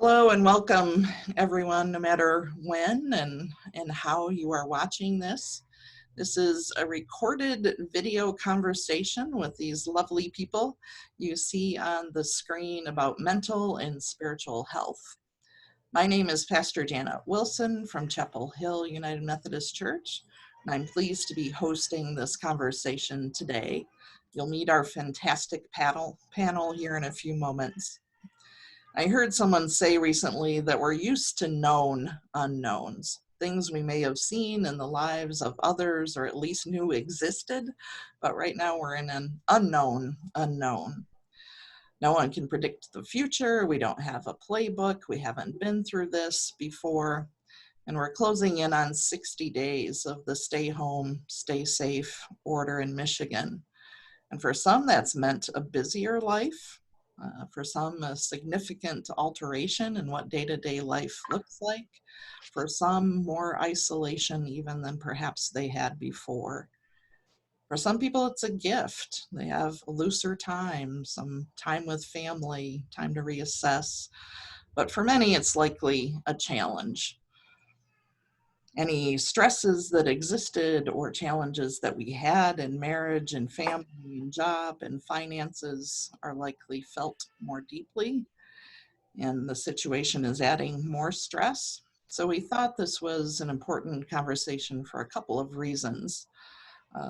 Hello and welcome everyone, no matter when and how you are watching this. This is a recorded video conversation with these lovely people you see on the screen about mental and spiritual health. My name is Pastor Janet Wilson from Chapel Hill United Methodist Church, and I'm pleased to be hosting this conversation today. You'll meet our fantastic panel here in a few moments. I heard someone say recently that we're used to known unknowns, things we may have seen in the lives of others or at least knew existed, but right now we're in an unknown unknown. No one can predict the future. We don't have a playbook. We haven't been through this before. And we're closing in on 60 days of the stay home, stay safe order in Michigan. And for some, that's meant a busier life. For some, a significant alteration in what day-to-day life looks like. For some, more isolation even than perhaps they had before. For some people, it's a gift. They have a looser time, some time with family, time to reassess. But for many, it's likely a challenge. Any stresses that existed or challenges that we had in marriage and family and job and finances are likely felt more deeply, and the situation is adding more stress. So we thought this was an important conversation for a couple of reasons.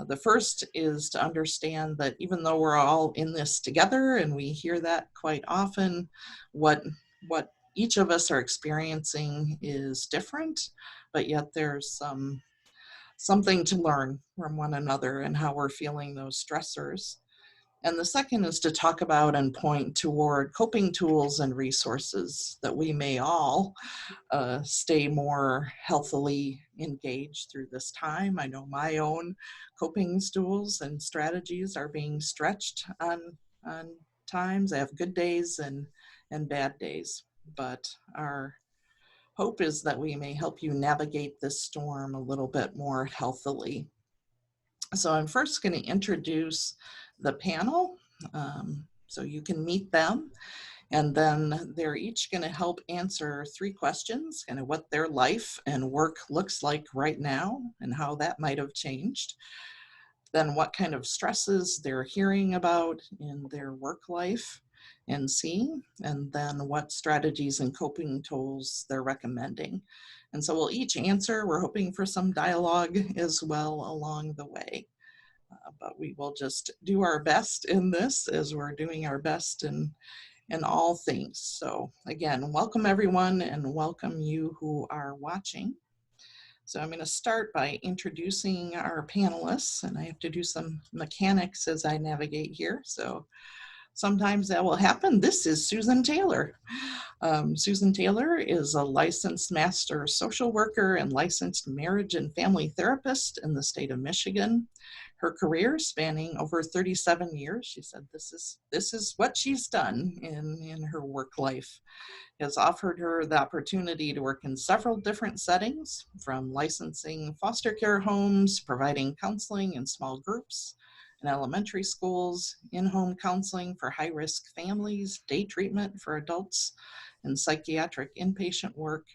The first is to understand that even though we're all in this together, and we hear that quite often, what each of us are experiencing is different, but yet there's something to learn from one another and how we're feeling those stressors. And the second is to talk about and point toward coping tools and resources that we may all stay more healthily engaged through this time. I know my own coping tools and strategies are being stretched on times. I have good days and bad days, but our hope is that we may help you navigate this storm a little bit more healthily. So I'm first going to introduce the panel so you can meet them. And then they're each going to help answer 3 questions, kind of what their life and work looks like right now and how that might have changed. Then what kind of stresses they're hearing about in their work life and seeing, and then what strategies and coping tools they're recommending. And so we'll each answer. We're hoping for some dialogue as well along the way. But we will just do our best in this as we're doing our best in all things. So again, welcome everyone and welcome you who are watching. So I'm going to start by introducing our panelists, and I have to do some mechanics as I navigate here. So sometimes that will happen. This is Susan Taylor. Susan Taylor is a licensed master social worker and licensed marriage and family therapist in the state of Michigan. Her career spanning over 37 years, she said this is what she's done in her work life, has offered her the opportunity to work in several different settings, from licensing foster care homes, providing counseling in small groups, in elementary schools, in-home counseling for high-risk families, day treatment for adults, and psychiatric inpatient work.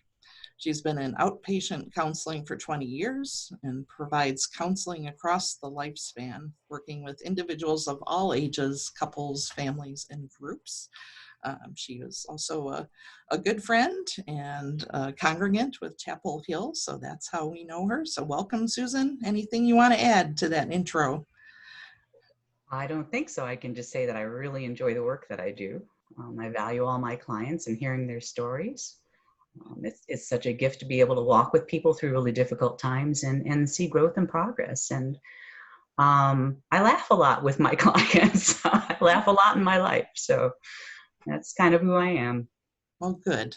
She's been in outpatient counseling for 20 years and provides counseling across the lifespan, working with individuals of all ages, couples, families, and groups. She is also a good friend and a congregant with Chapel Hill, so that's how we know her. So welcome, Susan. Anything you want to add to that intro? I don't think so. I can just say that I really enjoy the work that I do. I value all my clients and hearing their stories. It's such a gift to be able to walk with people through really difficult times and see growth and progress. And I laugh a lot with my clients. I laugh a lot in my life. So that's kind of who I am. Well, good.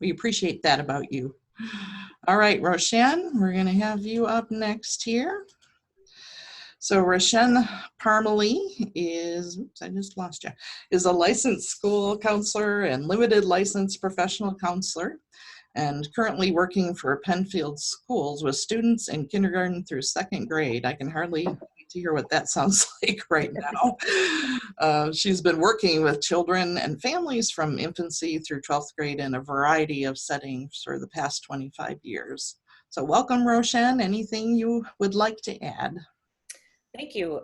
We appreciate that about you. All right, Roshan, we're going to have you up next here. So Roshan Parmalee is a licensed school counselor and limited licensed professional counselor, and currently working for Penfield Schools with students in kindergarten through 2nd grade. I can hardly wait to hear what that sounds like right now. She's been working with children and families from infancy through 12th grade in a variety of settings for the past 25 years. So welcome, Roshan. Anything you would like to add? Thank you.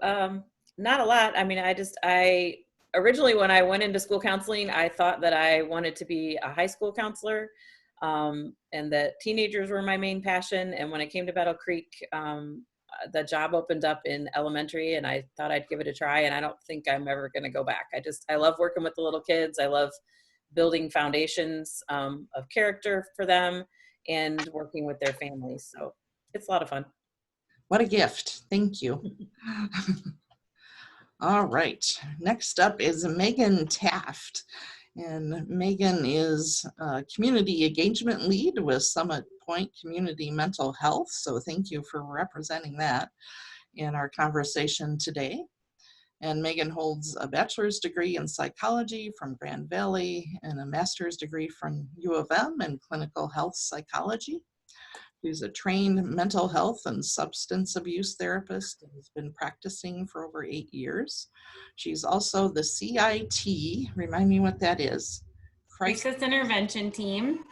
Not a lot. I mean, I originally, when I went into school counseling, I thought that I wanted to be a high school counselor, and that teenagers were my main passion. And when I came to Battle Creek, the job opened up in elementary, and I thought I'd give it a try. And I don't think I'm ever going to go back. I love working with the little kids. I love building foundations of character for them and working with their families. So it's a lot of fun. What a gift. Thank you. All right. Next up is Megan Taft. And Megan is a community engagement lead with Summit Point Community Mental Health. So thank you for representing that in our conversation today. And Megan holds a bachelor's degree in psychology from Grand Valley and a master's degree from U of M in clinical health psychology. She's a trained mental health and substance abuse therapist and has been practicing for over 8 years. She's also the CIT, remind me what that is. Crisis Intervention Team.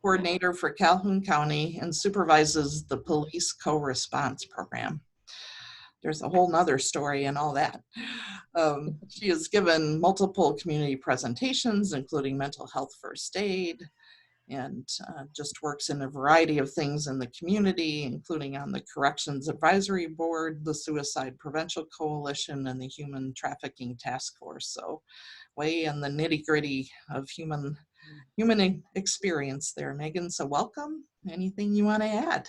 Coordinator for Calhoun County and supervises the police co-response program. There's a whole nother story and all that. She has given multiple community presentations, including mental health first aid, and just works in a variety of things in the community, including on the Corrections Advisory Board, the Suicide Prevention Coalition, and the Human Trafficking Task Force. So way in the nitty-gritty of human experience there, Megan. So welcome. Anything you want to add?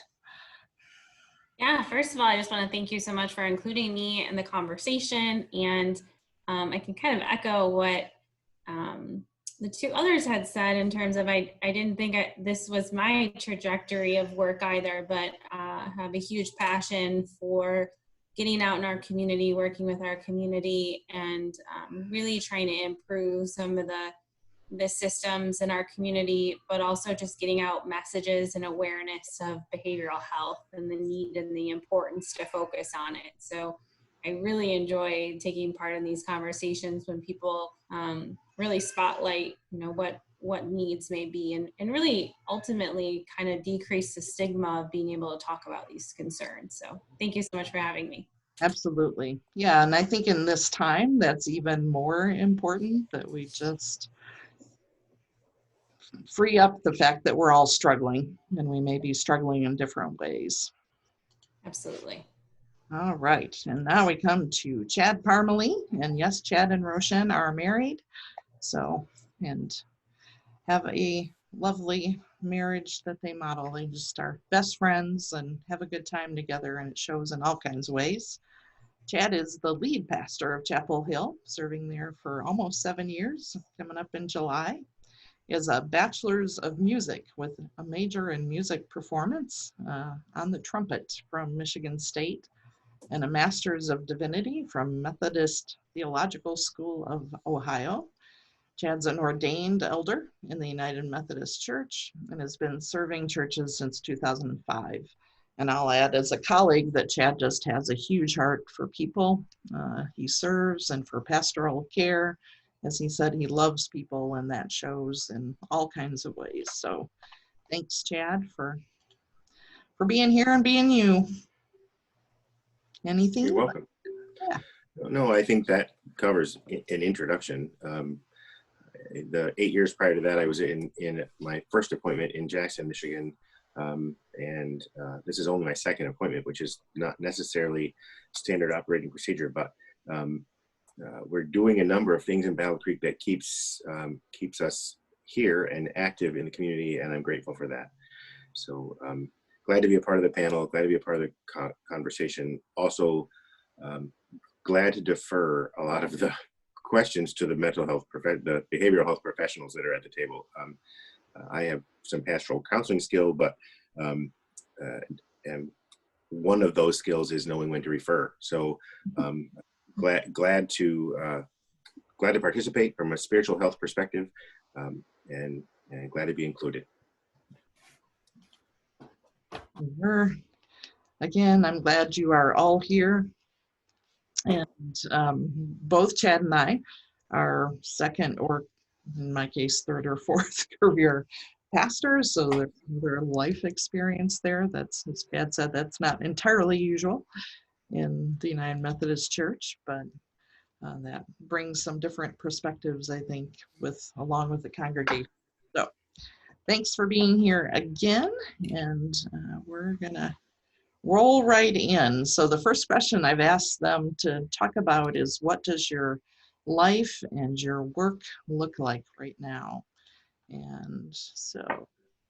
Yeah, first of all, I just want to thank you so much for including me in the conversation. And I can kind of echo what the two others had said in terms of I didn't think this was my trajectory of work either, but have a huge passion for getting out in our community, working with our community, and really trying to improve some of the systems in our community, but also just getting out messages and awareness of behavioral health and the need and the importance to focus on it. So I really enjoy taking part in these conversations when people really spotlight, what needs may be, and really ultimately kind of decrease the stigma of being able to talk about these concerns. So thank you so much for having me. Absolutely. Yeah, and I think in this time, that's even more important that we just free up the fact that we're all struggling, and we may be struggling in different ways. Absolutely. All right, and now we come to Chad Parmalee, and yes, Chad and Roshan are married, so, and have a lovely marriage that they model. They just are best friends and have a good time together, and it shows in all kinds of ways. Chad is the lead pastor of Chapel Hill, serving there for almost 7 years, coming up in July. He has a bachelor's of music with a major in music performance on the trumpet from Michigan State, and a master's of divinity from Methodist Theological School of Ohio. Chad's an ordained elder in the United Methodist Church and has been serving churches since 2005. And I'll add, as a colleague, that Chad just has a huge heart for people. He serves and for pastoral care. As he said, he loves people, and that shows in all kinds of ways. So thanks, Chad, for being here and being you. Anything? You're welcome. Yeah. No, I think that covers an introduction. The 8 years prior to that, I was in my first appointment in Jackson, Michigan. And this is only my second appointment, which is not necessarily standard operating procedure, but we're doing a number of things in Battle Creek that keeps us here and active in the community, and I'm grateful for that. So glad to be a part of the panel, glad to be a part of the conversation. Also glad to defer a lot of the questions to the mental health, the behavioral health professionals that are at the table. I have some pastoral counseling skill, but and one of those skills is knowing when to refer. So glad to participate from a spiritual health perspective, and glad to be included. Again, I'm glad you are all here And both Chad and I are second, or in my case, third or fourth career pastors. So their life experience there, that's, as Chad said, that's not entirely usual in the United Methodist Church, but that brings some different perspectives, I think, along with the congregation. So thanks for being here again, and we're gonna roll right in. So the first question I've asked them to talk about is, what does your life and your work look like right now? And so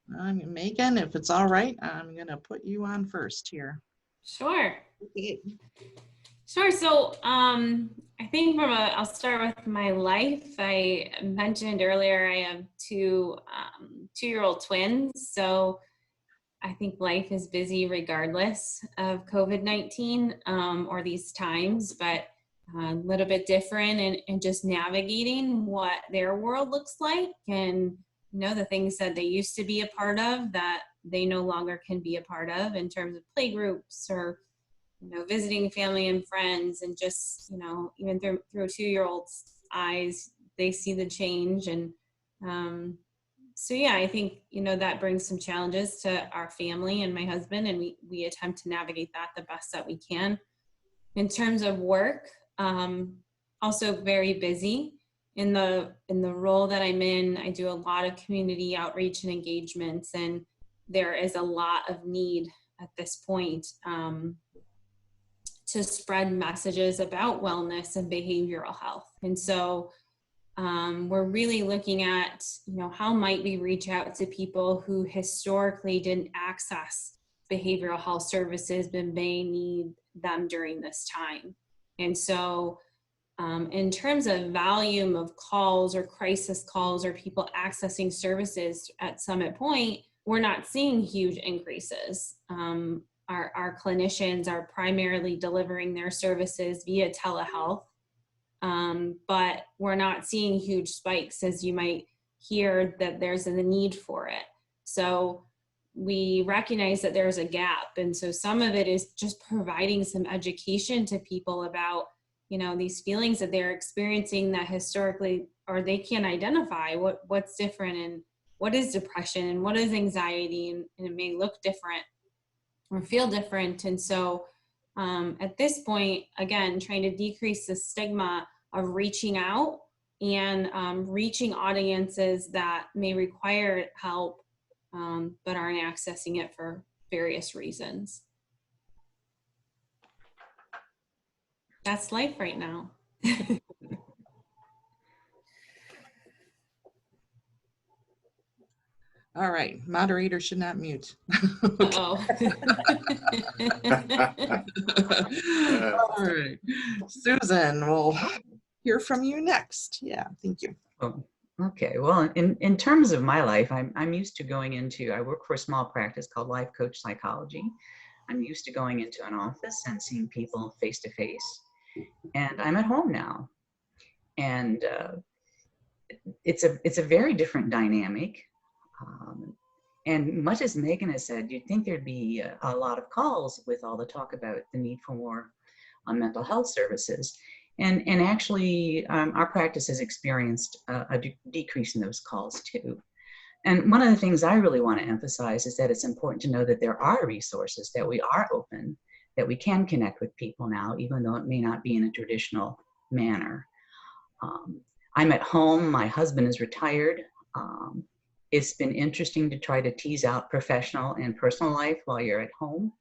Megan, if it's all right, I'm gonna put you on first here. Sure. Okay. Sure. So I think I'll start with my life. I mentioned earlier I have two 2-year-old twins. So I think life is busy regardless of COVID-19 or these times, but a little bit different and just navigating what their world looks like, and the things that they used to be a part of that they no longer can be a part of in terms of play groups or visiting family and friends, and just even through a 2-year-old's eyes, they see the change. And so yeah, I think that brings some challenges to our family and my husband, and we attempt to navigate that the best that we can. In terms of work, also very busy. In the role that I'm in, I do a lot of community outreach and engagements, and there is a lot of need at this point to spread messages about wellness and behavioral health. And so we're really looking at, how might we reach out to people who historically didn't access behavioral health services but may need them during this time. And so in terms of volume of calls or crisis calls or people accessing services at Summit Point, we're not seeing huge increases. Our clinicians are primarily delivering their services via telehealth, but we're not seeing huge spikes as you might hear that there's a need for it. So we recognize that there's a gap. And so some of it is just providing some education to people about, these feelings that they're experiencing that historically, or they can't identify what's different, and what is depression and what is anxiety, and it may look different or feel different. And so at this point, again, trying to decrease the stigma of reaching out and reaching audiences that may require help but aren't accessing it for various reasons. That's life right now. All right, moderator should not mute. Uh-oh. All right, Susan, we'll hear from you next. Yeah, thank you. Oh, okay. Well, in terms of my life, I'm used to going into, I work for a small practice called Life Coach Psychology. I'm used to going into an office and seeing people face to face, and I'm at home now. And it's a very different dynamic. And much as Megan has said, you'd think there'd be a lot of calls with all the talk about the need for more mental health services. And actually, our practice has experienced a decrease in those calls too. And one of the things I really want to emphasize is that it's important to know that there are resources, that we are open, that we can connect with people now, even though it may not be in a traditional manner. I'm at home, my husband is retired. It's been interesting to try to tease out professional and personal life while you're at home,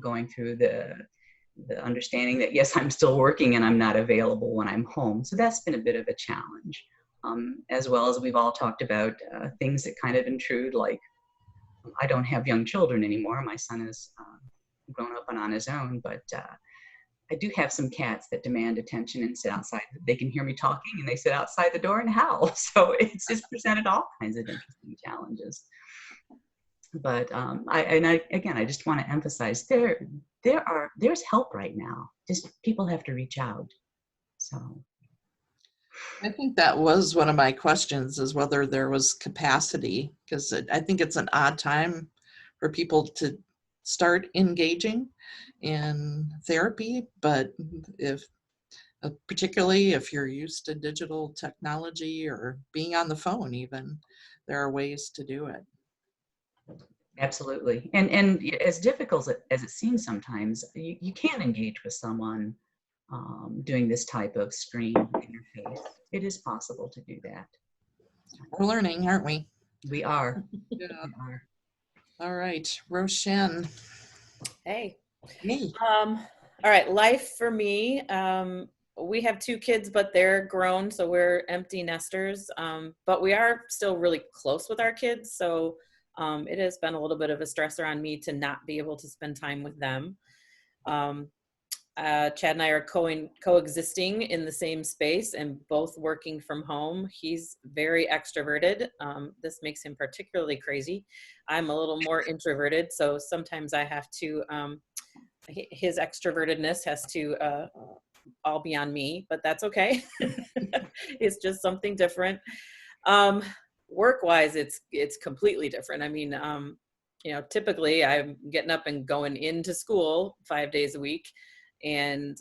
going through the understanding that, yes, I'm still working and I'm not available when I'm home. So that's been a bit of a challenge, as well as we've all talked about things that kind of intrude, like I don't have young children anymore. My son is grown up and on his own, but I do have some cats that demand attention and sit outside. They can hear me talking and they sit outside the door and howl. So it's just presented all kinds of interesting challenges. But I just want to emphasize there's help right now. Just people have to reach out. So I think that was one of my questions, is whether there was capacity, because I think it's an odd time for people to start engaging in therapy, but if particularly if you're used to digital technology or being on the phone even, there are ways to do it. Absolutely. And as difficult as it seems sometimes, you can engage with someone doing this type of screen interface. It is possible to do that. We're learning, aren't we? We are. Yeah. We are. All right, Roshan. Hey. Me. All right, life for me. We have 2 kids, but they're grown, so we're empty nesters. But we are still really close with our kids, so it has been a little bit of a stressor on me to not be able to spend time with them. Chad and I are coexisting in the same space and both working from home. He's very extroverted. This makes him particularly crazy. I'm a little more introverted, so sometimes I have to, his extrovertedness has to all be on me, but that's okay. It's just something different. Work-wise, it's completely different. I mean, you know, typically I'm getting up and going into school 5 days a week, and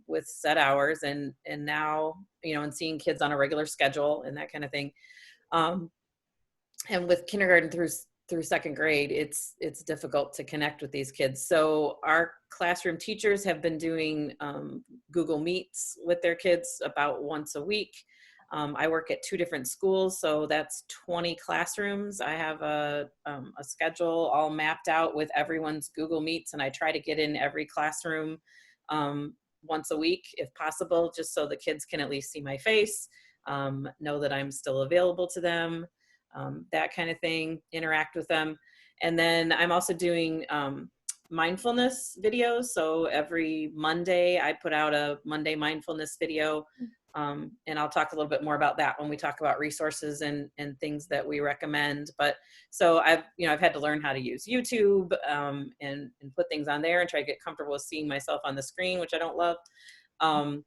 with set hours, and now, you know, and seeing kids on a regular schedule and that kind of thing. And with kindergarten through 2nd grade, it's difficult to connect with these kids. So our classroom teachers have been doing Google Meets with their kids about once a week. I work at 2 different schools, so that's 20 classrooms. I have a schedule all mapped out with everyone's Google Meets, and I try to get in every classroom once a week if possible, just so the kids can at least see my face, know that I'm still available to them, that kind of thing, interact with them. And then I'm also doing mindfulness videos. So every Monday I put out a Monday mindfulness video. And I'll talk a little bit more about that when we talk about resources and things that we recommend. But so I've had to learn how to use YouTube and put things on there and try to get comfortable with seeing myself on the screen, which I don't love. And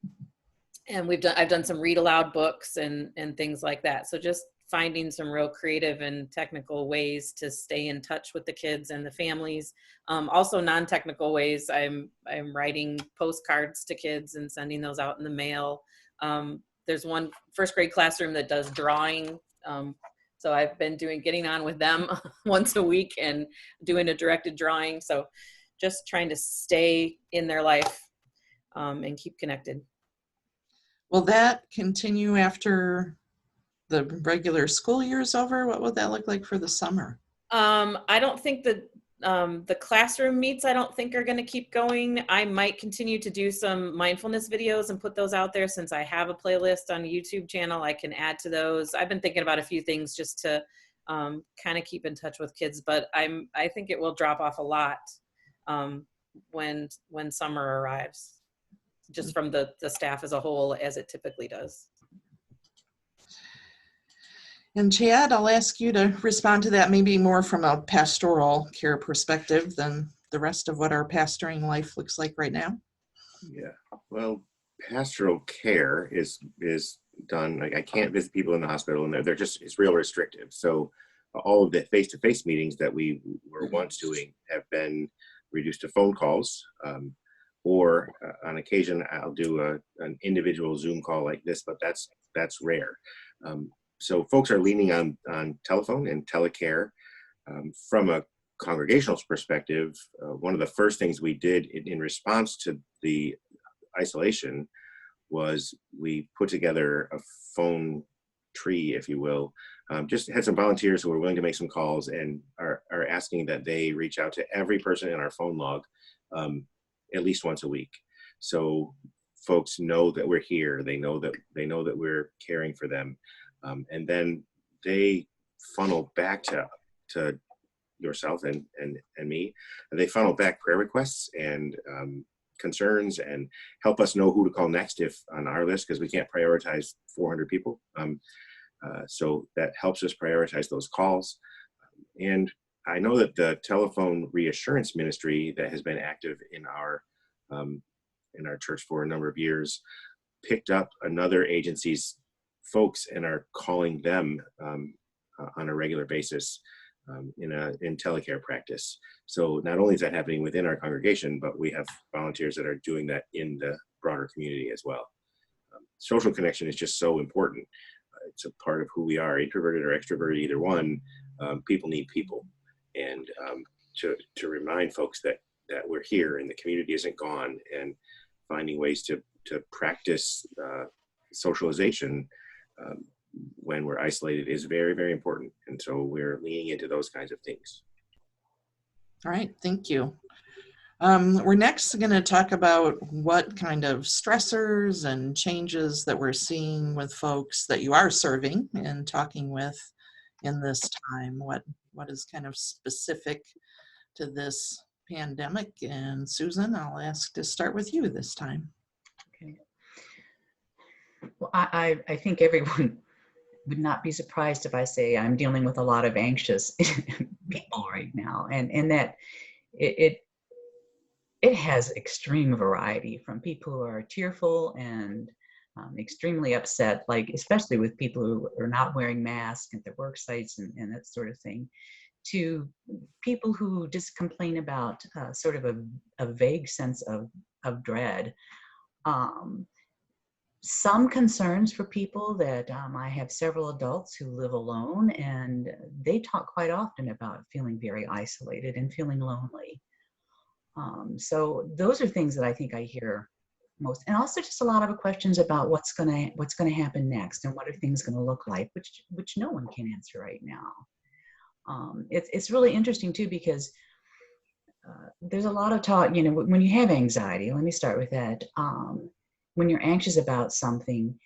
I've done some read aloud books and things like that. So just finding some real creative and technical ways to stay in touch with the kids and the families. Also non-technical ways. I'm writing postcards to kids and sending those out in the mail. There's one 1st grade classroom that does drawing. So I've been getting on with them once a week and doing a directed drawing. So just trying to stay in their life and keep connected. Will that continue after the regular school year is over? What would that look like for the summer? I don't think that the classroom meets, I don't think are going to keep going. I might continue to do some mindfulness videos and put those out there. Since I have a playlist on a YouTube channel, I can add to those. I've been thinking about a few things just to kind of keep in touch with kids, but I think it will drop off a lot when summer arrives, just from the staff as a whole, as it typically does. And Chad, I'll ask you to respond to that, maybe more from a pastoral care perspective than the rest of what our pastoring life looks like right now. Yeah, well, pastoral care is done. Like, I can't visit people in the hospital, and they're just, it's real restrictive. So all of the face-to-face meetings that we were once doing have been reduced to phone calls, or on occasion I'll do an individual Zoom call like this, but that's rare. So folks are leaning on telephone and telecare. From a congregational perspective, one of the first things we did in response to the isolation was we put together a phone tree, if you will. Just had some volunteers who were willing to make some calls and are asking that they reach out to every person in our phone log at least once a week. So folks know that we're here. They know that we're caring for them. And then they funnel back to yourself and me. And they funnel back prayer requests and concerns and help us know who to call next if on our list, because we can't prioritize 400 people. So that helps us prioritize those calls. And I know that the telephone reassurance ministry that has been active in our church for a number of years picked up another agency's folks and are calling them on a regular basis in telecare practice. So not only is that happening within our congregation, but we have volunteers that are doing that in the broader community as well. Social connection is just so important. It's a part of who we are, introverted or extroverted, either one. People need people, and to remind folks that we're here and the community isn't gone, and finding ways to practice socialization when we're isolated is very, very important. And so we're leaning into those kinds of things. All right, thank you. We're next going to talk about what kind of stressors and changes that we're seeing with folks that you are serving and talking with in this time. What is kind of specific to this pandemic? And Susan, I'll ask to start with you this time. Okay. Well, I think everyone would not be surprised if I say I'm dealing with a lot of anxious people right now, and that it has extreme variety, from people who are tearful and extremely upset, like especially with people who are not wearing masks at their work sites and that sort of thing, to people who just complain about sort of a vague sense of dread. Some concerns for people that I have several adults who live alone, and they talk quite often about feeling very isolated and feeling lonely. So those are things that I think I hear most, and also just a lot of questions about what's gonna happen next and what are things gonna look like, which no one can answer right now. It's really interesting too, because there's a lot of talk, when you have anxiety. Let me start with that. When you're anxious about something,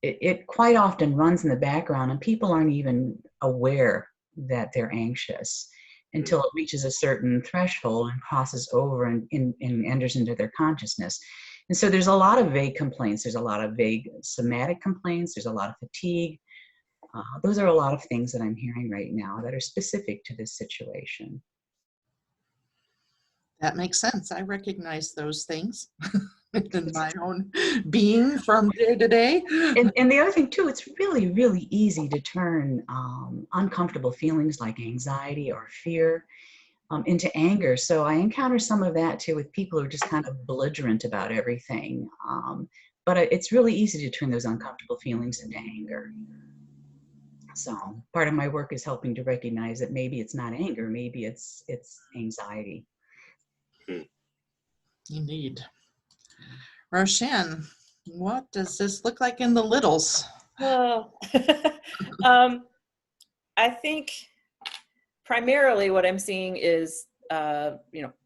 it quite often runs in the background, and people aren't even aware that they're anxious until it reaches a certain threshold and crosses over and enters into their consciousness. And so there's a lot of vague complaints. There's a lot of vague somatic complaints. There's a lot of fatigue. Those are a lot of things that I'm hearing right now that are specific to this situation. That makes sense. I recognize those things in my own being from day to day. And the other thing too, it's really, really easy to turn uncomfortable feelings like anxiety or fear into anger. So I encounter some of that too with people who are just kind of belligerent about everything. But it's really easy to turn those uncomfortable feelings into anger. So part of my work is helping to recognize that maybe it's not anger, maybe it's anxiety. Indeed. Roshan, what does this look like in the littles? Oh, I think primarily what I'm seeing is,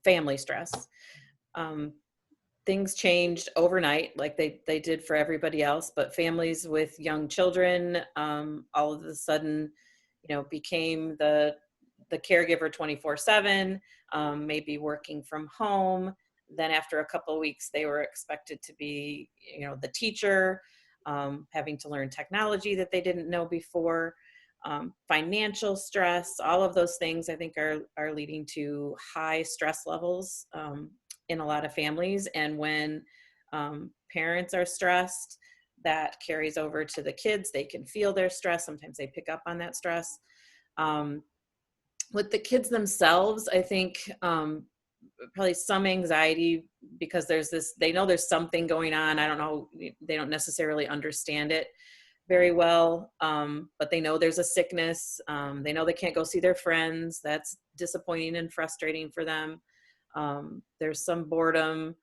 family stress. Things changed overnight, like they did for everybody else, but families with young children, all of a sudden, became the caregiver 24/7, maybe working from home. Then after a couple of weeks, they were expected to be, the teacher, having to learn technology that they didn't know before, financial stress. All of those things I think are leading to high stress levels in a lot of families. And when parents are stressed, that carries over to the kids. They can feel their stress. Sometimes they pick up on that stress. With the kids themselves, I think probably some anxiety, because they know there's something going on. I don't know, they don't necessarily understand it very well, but they know there's a sickness. They know they can't go see their friends. That's disappointing and frustrating for them. There's some boredom,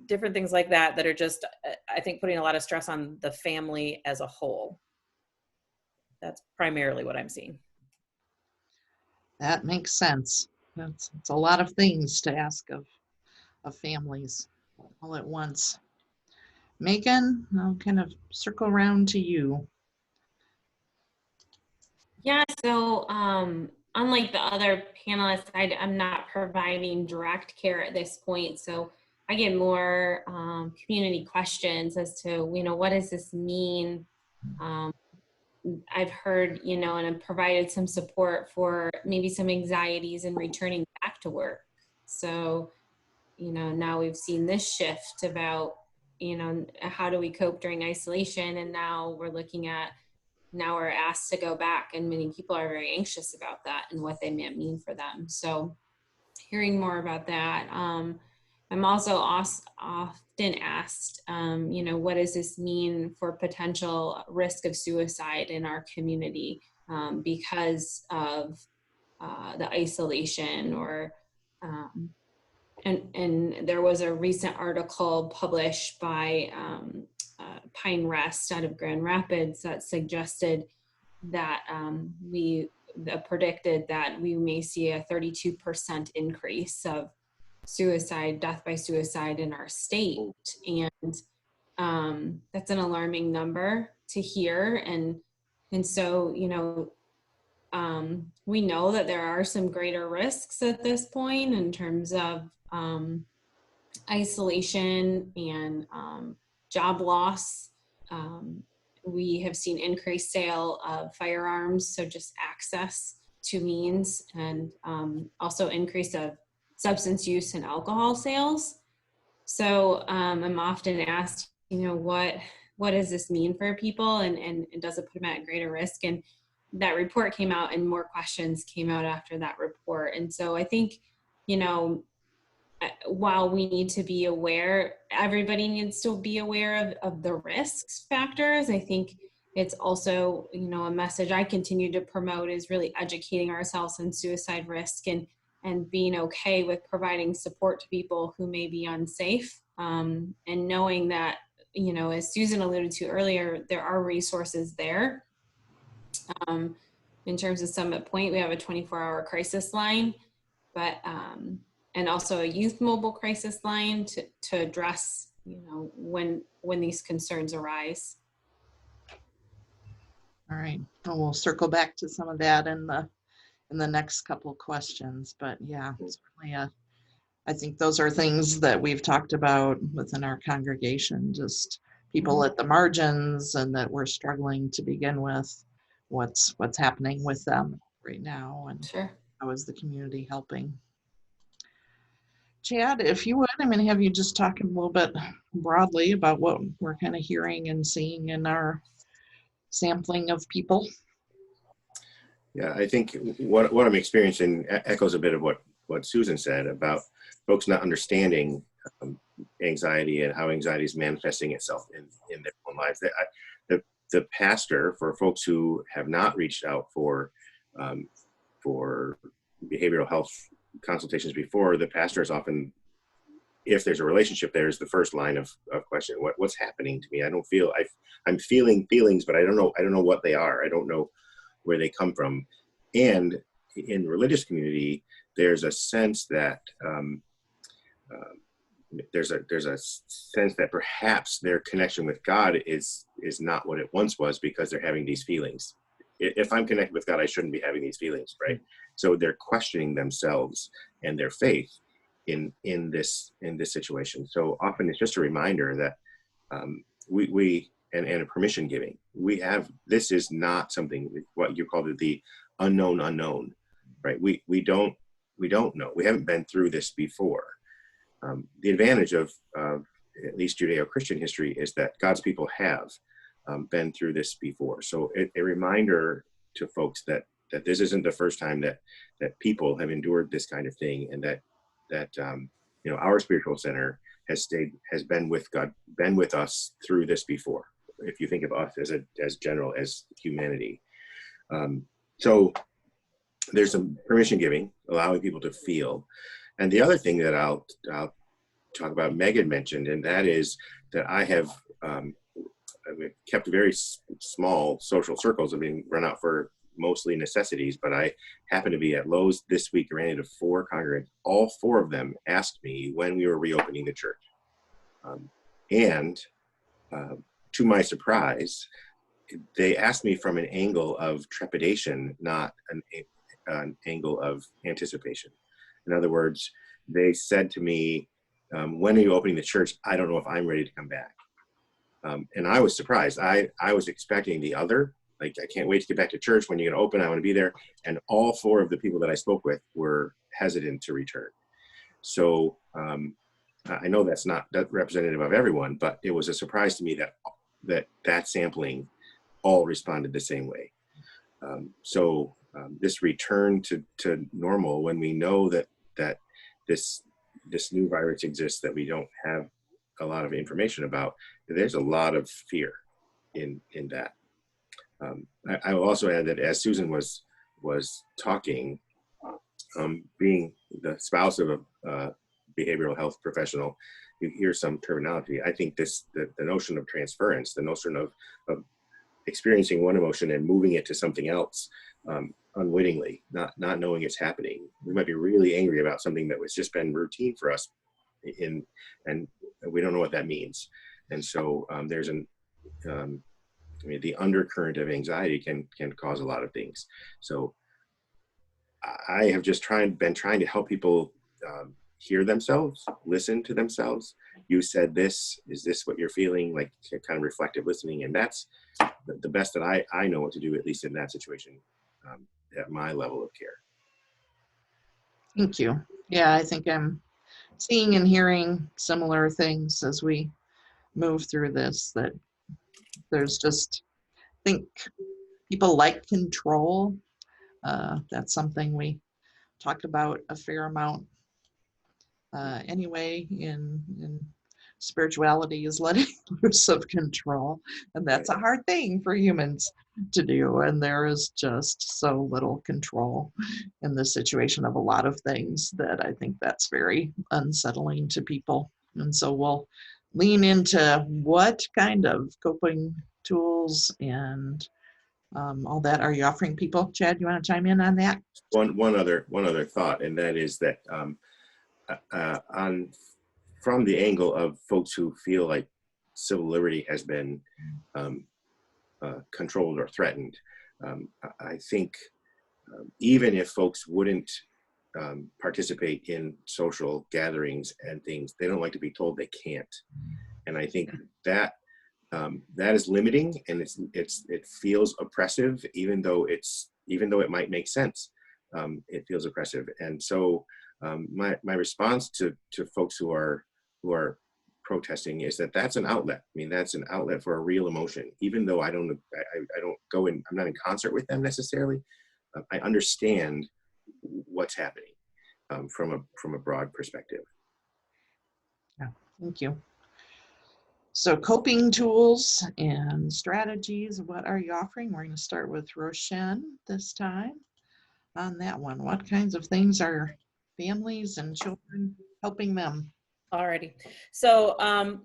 different things like that are just, I think, putting a lot of stress on the family as a whole. That's primarily what I'm seeing. That makes sense. It's a lot of things to ask of families all at once. Megan, I'll kind of circle around to you. Yeah, so unlike the other panelists, I'm not providing direct care at this point. So I get more community questions as to, what does this mean? I've heard, and I've provided some support for maybe some anxieties in returning back to work. So, now we've seen this shift about, how do we cope during isolation? And now we're looking at, now we're asked to go back, and many people are very anxious about that and what they might mean for them. So hearing more about that. I'm also often asked, what does this mean for potential risk of suicide in our community because of the isolation or and there was a recent article published by Pine Rest out of Grand Rapids that suggested that predicted that we may see a 32% increase of death by suicide in our state. And that's an alarming number to hear. And so, we know that there are some greater risks at this point in terms of isolation and job loss. We have seen increased sale of firearms, so just access to means, and also increase of substance use and alcohol sales. So I'm often asked, what does this mean for people, and does it put them at greater risk? And that report came out, and more questions came out after that report. And so I think, while we need to be aware, everybody needs to be aware of the risks factors. I think it's also, a message I continue to promote is really educating ourselves on suicide risk and being okay with providing support to people who may be unsafe, and knowing that, as Susan alluded to earlier, there are resources there. In terms of Summit Point, we have a 24-hour crisis line, but and also a youth mobile crisis line to address, when these concerns arise. All right. Well, we'll circle back to some of that in the next couple questions. But yeah, certainly, I think those are things that we've talked about within our congregation, just people at the margins, and that we're struggling to begin with what's happening with them right now, and Sure. how is the community helping. Chad, if you would, have you just talk a little bit broadly about what we're kind of hearing and seeing in our sampling of people? Yeah, I think what I'm experiencing echoes a bit of what Susan said about folks not understanding anxiety and how anxiety is manifesting itself in their own lives. The pastor, for folks who have not reached out for behavioral health consultations before, the pastor is often, if there's a relationship there, is the first line of question. What's happening to me? I'm feeling feelings, but I don't know what they are. I don't know where they come from. And in the religious community, there's a sense that there's a sense that perhaps their connection with God is not what it once was, because they're having these feelings. If I'm connected with God, I shouldn't be having these feelings, right? So they're questioning themselves and their faith in this situation. So often it's just a reminder that we and a permission giving. This is not something, what you called it, the unknown, right? We don't know. We haven't been through this before. The advantage of at least Judeo-Christian history is that God's people have been through this before. So a reminder to folks that this isn't the first time that people have endured this kind of thing, and that our spiritual center has been with God, been with us through this before. If you think of us as general as humanity, so there's some permission giving, allowing people to feel. And the other thing that I'll talk about, Megan mentioned, and that is that I have kept very small social circles. Run out for mostly necessities, but I happened to be at Lowe's this week, ran into 4 congregants. All 4 of them asked me when we were reopening the church. And to my surprise, they asked me from an angle of trepidation, not an angle of anticipation. In other words, they said to me, when are you opening the church? I don't know if I'm ready to come back. And I was surprised. I was expecting the other, like, I can't wait to get back to church. When you're going to open, I want to be there. And all 4 of the people that I spoke with were hesitant to return. So I know that's not representative of everyone, but it was a surprise to me that sampling all responded the same way. So this return to normal, when we know that this new virus exists that we don't have a lot of information about, there's a lot of fear in that. I will also add that as Susan was talking, being the spouse of a behavioral health professional, you hear some terminology. I think the notion of transference, the notion of experiencing one emotion and moving it to something else unwittingly, not knowing it's happening. We might be really angry about something that was just been routine for us, and we don't know what that means. And so there's the undercurrent of anxiety can cause a lot of things. So I have just been trying to help people hear themselves, listen to themselves. You said this, is this what you're feeling? Like kind of reflective listening. And that's the best that I know what to do, at least in that situation, at my level of care. Thank you. Yeah, I think I'm seeing and hearing similar things as we move through this, that there's just, I think people like control. That's something we talk about a fair amount anyway in spirituality, is letting loose of control. And that's a hard thing for humans to do. And there is just so little control in the situation of a lot of things that I think that's very unsettling to people. And so we'll lean into what kind of coping tools and all that are you offering people. Chad, you want to chime in on that? One other thought, and that is that from the angle of folks who feel like civil liberty has been controlled or threatened, I think even if folks wouldn't participate in social gatherings and things, they don't like to be told they can't. And I think that is limiting, and it feels oppressive, even though it might make sense. It feels oppressive. And so my response to folks who are protesting is that that's an outlet. I mean, that's an outlet for a real emotion. Even though I don't go in, I'm not in concert with them necessarily. I understand what's happening from a broad perspective. Yeah, thank you. So coping tools and strategies, what are you offering? We're going to start with Roshan this time on that one. What kinds of things are families and children helping them? Alrighty. So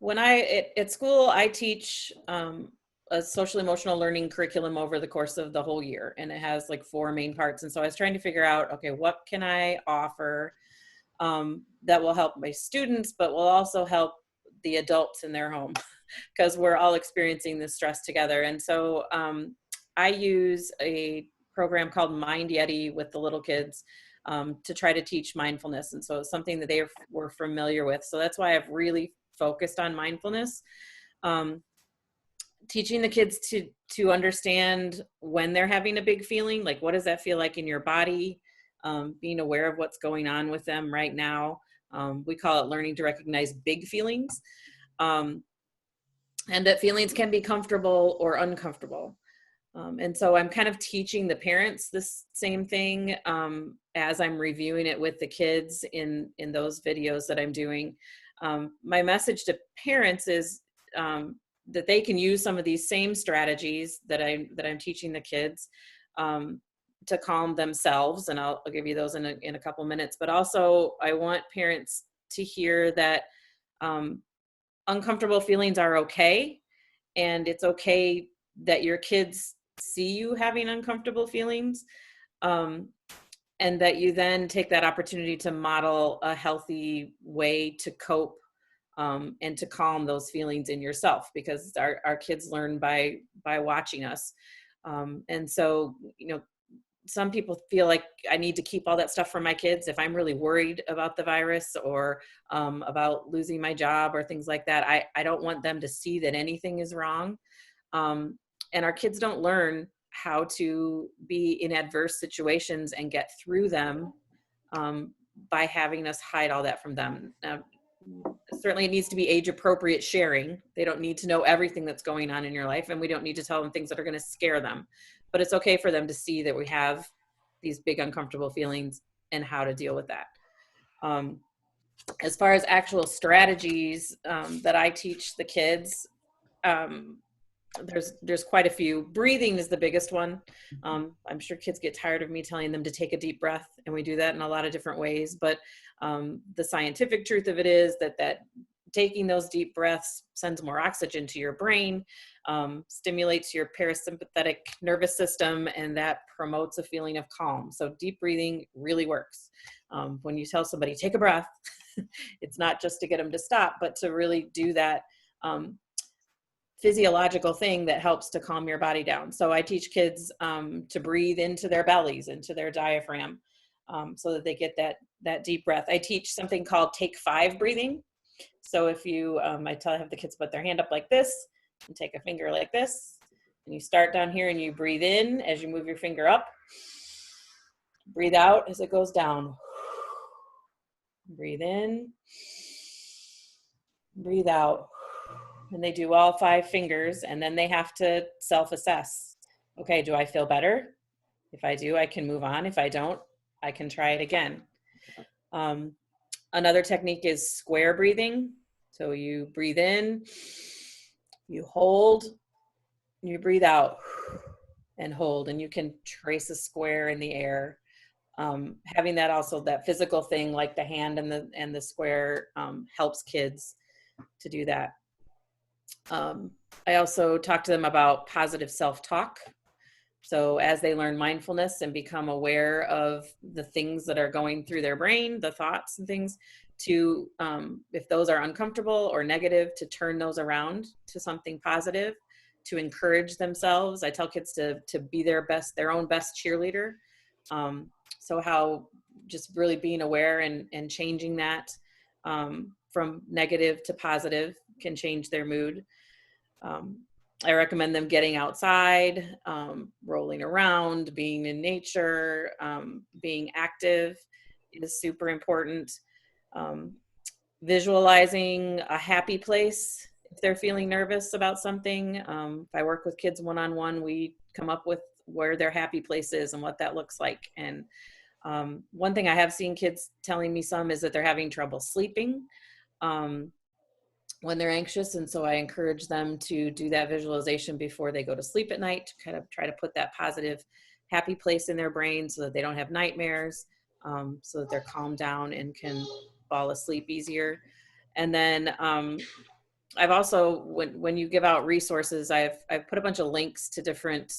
when at school, I teach a social emotional learning curriculum over the course of the whole year, and it has like 4 main parts. And so I was trying to figure out, okay, what can I offer that will help my students, but will also help the adults in their home, because we're all experiencing this stress together. And so I use a program called Mind Yeti with the little kids to try to teach mindfulness. And so it's something that they were familiar with. So that's why I've really focused on mindfulness, teaching the kids to understand when they're having a big feeling, like what does that feel like in your body, being aware of what's going on with them right now. We call it learning to recognize big feelings, and that feelings can be comfortable or uncomfortable. And so I'm kind of teaching the parents this same thing as I'm reviewing it with the kids in those videos that I'm doing. My message to parents is that they can use some of these same strategies that I'm teaching the kids to calm themselves, and I'll give you those in a couple minutes. But also, I want parents to hear that uncomfortable feelings are okay, and it's okay that your kids see you having uncomfortable feelings, and that you then take that opportunity to model a healthy way to cope and to calm those feelings in yourself, because our kids learn by watching us. And so, some people feel like I need to keep all that stuff from my kids. If I'm really worried about the virus or about losing my job or things like that, I don't want them to see that anything is wrong. And our kids don't learn how to be in adverse situations and get through them by having us hide all that from them. Now, certainly it needs to be age appropriate sharing. They don't need to know everything that's going on in your life, and we don't need to tell them things that are going to scare them, but it's okay for them to see that we have these big uncomfortable feelings and how to deal with that. As far as actual strategies that I teach the kids, there's quite a few. Breathing is the biggest one. I'm sure kids get tired of me telling them to take a deep breath, and we do that in a lot of different ways. But the scientific truth of it is that taking those deep breaths sends more oxygen to your brain, stimulates your parasympathetic nervous system, and that promotes a feeling of calm. So deep breathing really works. When you tell somebody, take a breath, it's not just to get them to stop, but to really do that physiological thing that helps to calm your body down. So I teach kids to breathe into their bellies, into their diaphragm, so that they get that deep breath. I teach something called Take 5 breathing. So if you, have the kids put their hand up like this and take a finger like this, and you start down here and you breathe in as you move your finger up, breathe out as it goes down. Breathe in, breathe out. And they do all 5 fingers, and then they have to self-assess. Okay, do I feel better? If I do, I can move on. If I don't, I can try it again. Another technique is square breathing. So you breathe in, you hold, you breathe out and hold, and you can trace a square in the air. Having that also, that physical thing like the hand and the square helps kids to do that. I also talk to them about positive self-talk. So as they learn mindfulness and become aware of the things that are going through their brain, the thoughts and things, to, if those are uncomfortable or negative, to turn those around to something positive, to encourage themselves. I tell kids to be their own best cheerleader. So how just really being aware and changing that from negative to positive can change their mood. I recommend them getting outside, rolling around, being in nature, being active is super important. Visualizing a happy place if they're feeling nervous about something. If I work with kids one-on-one, we come up with where their happy place is and what that looks like. And one thing I have seen kids telling me some is that they're having trouble sleeping when they're anxious. And so I encourage them to do that visualization before they go to sleep at night, to kind of try to put that positive, happy place in their brain so that they don't have nightmares, so that they're calmed down and can fall asleep easier. And then I've also, when you give out resources, I've put a bunch of links to different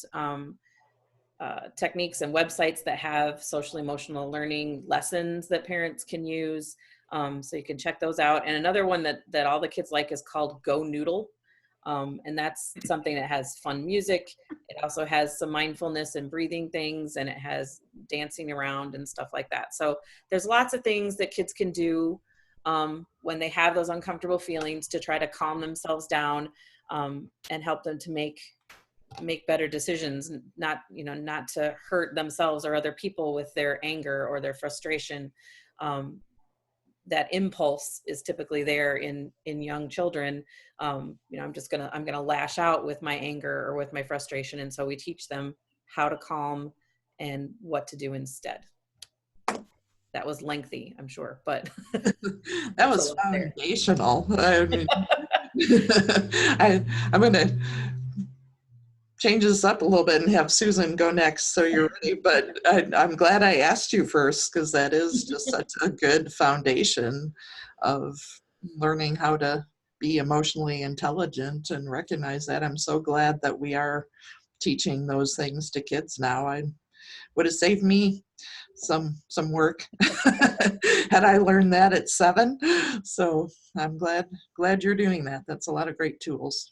techniques and websites that have social emotional learning lessons that parents can use. So you can check those out. And another one that all the kids like is called Go Noodle. And that's something that has fun music. It also has some mindfulness and breathing things, and it has dancing around and stuff like that. So there's lots of things that kids can do when they have those uncomfortable feelings to try to calm themselves down and help them to make better decisions, not to hurt themselves or other people with their anger or their frustration. That impulse is typically there in young children. I'm gonna lash out with my anger or with my frustration. And so we teach them how to calm and what to do instead. That was lengthy, I'm sure, but that was foundational. I mean, I'm gonna change this up a little bit and have Susan go next, so you're ready. But I'm glad I asked you first, because that is just such a good foundation of learning how to be emotionally intelligent and recognize that. I'm so glad that we are teaching those things to kids now. I would have saved me some work had I learned that at 7. So I'm glad you're doing that. That's a lot of great tools.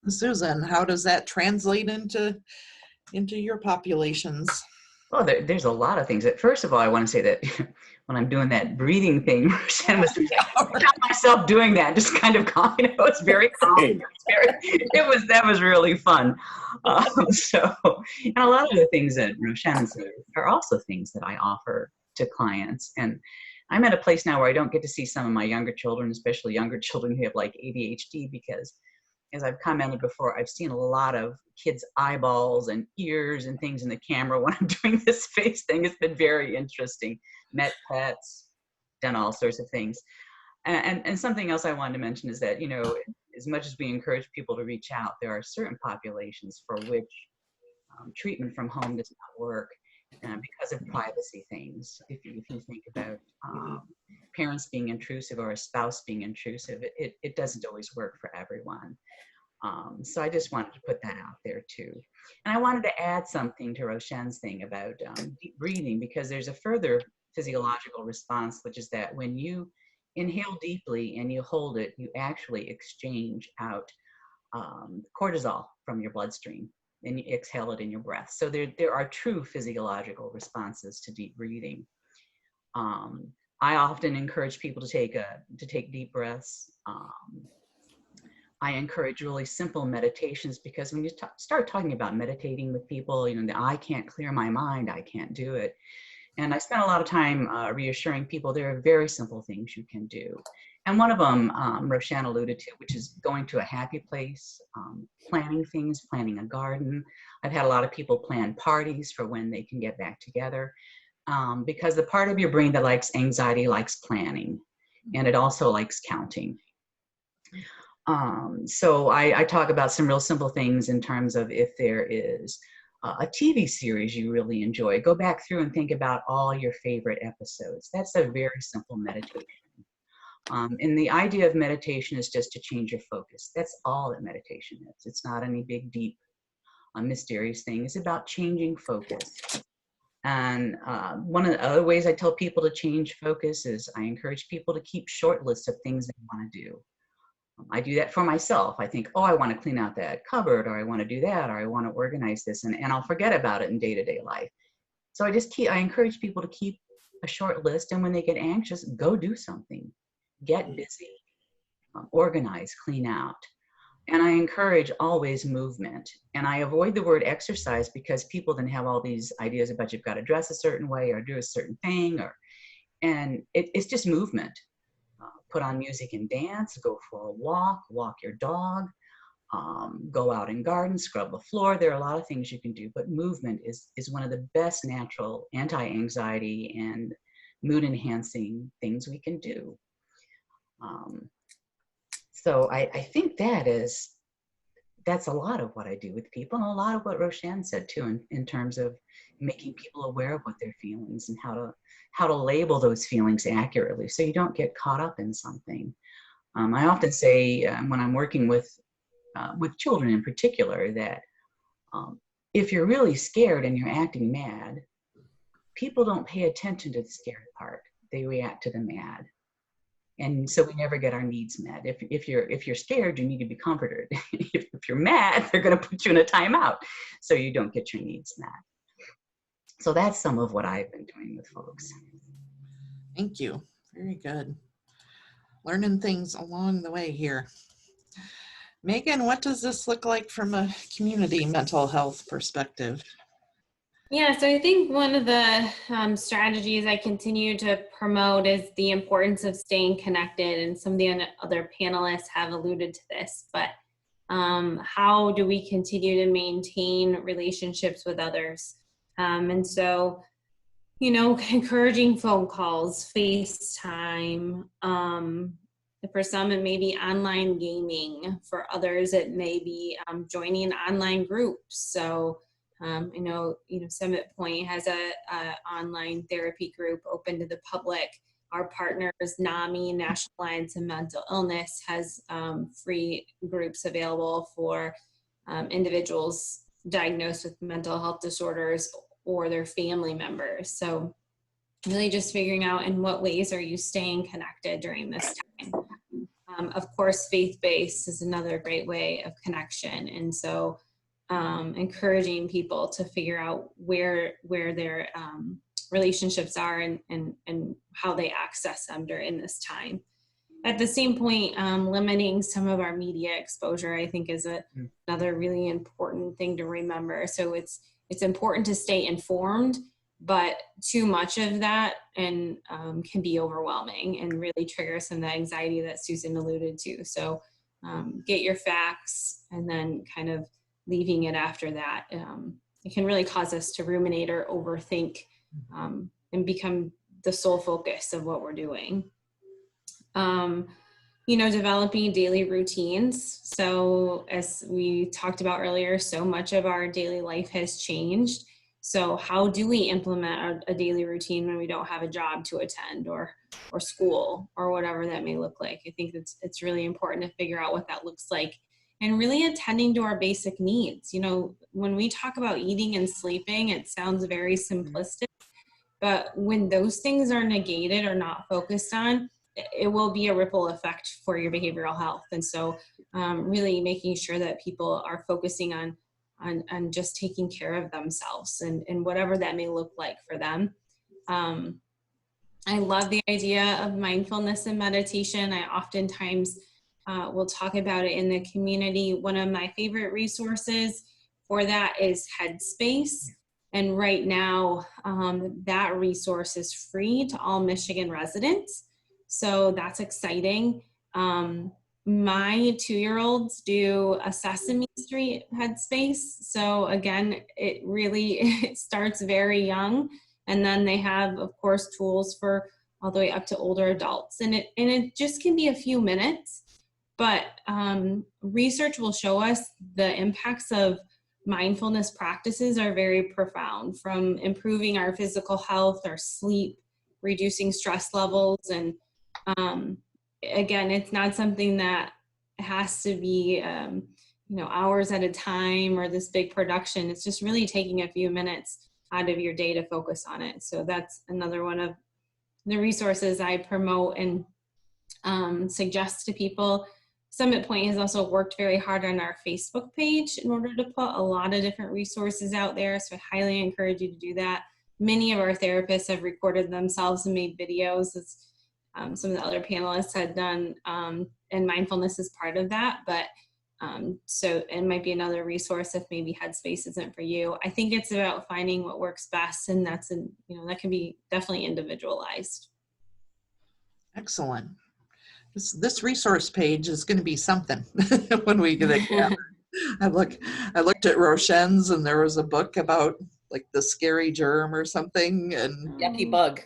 Susan, how does that translate into your populations? Well, there's a lot of things. First of all, I want to say that when I'm doing that breathing thing, Rochelle was I found myself doing that, just kind of calm. It's very calm. That was really fun. And a lot of the things that Rochelle said are also things that I offer to clients. And I'm at a place now where I don't get to see some of my younger children, especially younger children who have like ADHD, because as I've commented before, I've seen a lot of kids' eyeballs and ears and things in the camera when I'm doing this face thing. It's been very interesting. Met pets, done all sorts of things. And something else I wanted to mention is that, you know, as much as we encourage people to reach out, there are certain populations for which treatment from home does not work because of privacy things. If you think about parents being intrusive or a spouse being intrusive, it doesn't always work for everyone. So I just wanted to put that out there too. And I wanted to add something to Roshan's thing about deep breathing, because there's a further physiological response, which is that when you inhale deeply and you hold it, you actually exchange out cortisol from your bloodstream, and you exhale it in your breath. So there are true physiological responses to deep breathing. I often encourage people to take deep breaths. I encourage really simple meditations, because when you start talking about meditating with people, you know, I can't clear my mind, I can't do it. And I spent a lot of time reassuring people there are very simple things you can do. And one of them, Roshan alluded to, which is going to a happy place, planning things, planning a garden. I've had a lot of people plan parties for when they can get back together, because the part of your brain that likes anxiety likes planning, and it also likes counting. So I talk about some real simple things in terms of, if there is a TV series you really enjoy, go back through and think about all your favorite episodes. That's a very simple meditation. And the idea of meditation is just to change your focus. That's all that meditation is. It's not any big, deep, mysterious thing. It's about changing focus. And one of the other ways I tell people to change focus is I encourage people to keep short lists of things they want to do. I do that for myself. I think, oh, I want to clean out that cupboard, or I want to do that, or I want to organize this, and I'll forget about it in day-to-day life. So I encourage people to keep a short list, and when they get anxious, go do something. Get busy, organize, clean out. And I encourage always movement. And I avoid the word exercise, because people then have all these ideas about you've got to dress a certain way or do a certain thing, and it's just movement. Put on music and dance, go for a walk your dog, go out and garden, scrub the floor. There are a lot of things you can do, but movement is one of the best natural anti-anxiety and mood enhancing things we can do. So I think that's a lot of what I do with people, and a lot of what Roshan said too, in terms of making people aware of what they're feeling and how to label those feelings accurately, so you don't get caught up in something. I often say when I'm working with children in particular that if you're really scared and you're acting mad, people don't pay attention to the scared part. They react to the mad. And so we never get our needs met. If you're scared, you need to be comforted. If you're mad, they're going to put you in a timeout, so you don't get your needs met. So that's some of what I've been doing with folks. Thank you. Very good. Learning things along the way here. Megan, what does this look like from a community mental health perspective? Yeah, so I think one of the strategies I continue to promote is the importance of staying connected, and some of the other panelists have alluded to this, but how do we continue to maintain relationships with others? And so, you know, encouraging phone calls, FaceTime, for some it may be online gaming, for others it may be joining online groups. So I know Summit Point has a online therapy group open to the public. Our partners, NAMI, National Alliance of Mental Illness, has free groups available for individuals diagnosed with mental health disorders or their family members. So really just figuring out in what ways are you staying connected during this time. Of course, faith-based is another great way of connection. And so encouraging people to figure out where their relationships are and how they access them during this time. At the same point, limiting some of our media exposure, I think, is another really important thing to remember. So it's important to stay informed, but too much of that and can be overwhelming and really trigger some of the anxiety that Susan alluded to. So get your facts and then kind of leaving it after that. It can really cause us to ruminate or overthink and become the sole focus of what we're doing. Developing daily routines. So as we talked about earlier, so much of our daily life has changed. So how do we implement a daily routine when we don't have a job to attend or school or whatever that may look like? I think it's really important to figure out what that looks like and really attending to our basic needs. When we talk about eating and sleeping, it sounds very simplistic, but when those things are negated or not focused on, it will be a ripple effect for your behavioral health. And so really making sure that people are focusing on just taking care of themselves and whatever that may look like for them. I love the idea of mindfulness and meditation. I oftentimes will talk about it in the community. One of my favorite resources for that is Headspace. And right now, that resource is free to all Michigan residents. So that's exciting. My 2-year-olds do a Sesame Street Headspace. So again, it starts very young. And then they have, of course, tools for all the way up to older adults. And it just can be a few minutes. But research will show us the impacts of mindfulness practices are very profound, from improving our physical health, our sleep, reducing stress levels. And again, it's not something that has to be, hours at a time or this big production. It's just really taking a few minutes out of your day to focus on it. So that's another one of the resources I promote and suggest to people. Summit Point has also worked very hard on our Facebook page in order to put a lot of different resources out there. So I highly encourage you to do that. Many of our therapists have recorded themselves and made videos, as some of the other panelists had done, and mindfulness is part of that. But so it might be another resource if maybe Headspace isn't for you. I think it's about finding what works best, and that can be definitely individualized. Excellent. This resource page is going to be something when we get it. I looked at Roshen's, and there was a book about like the scary germ or something, and Yucky bug.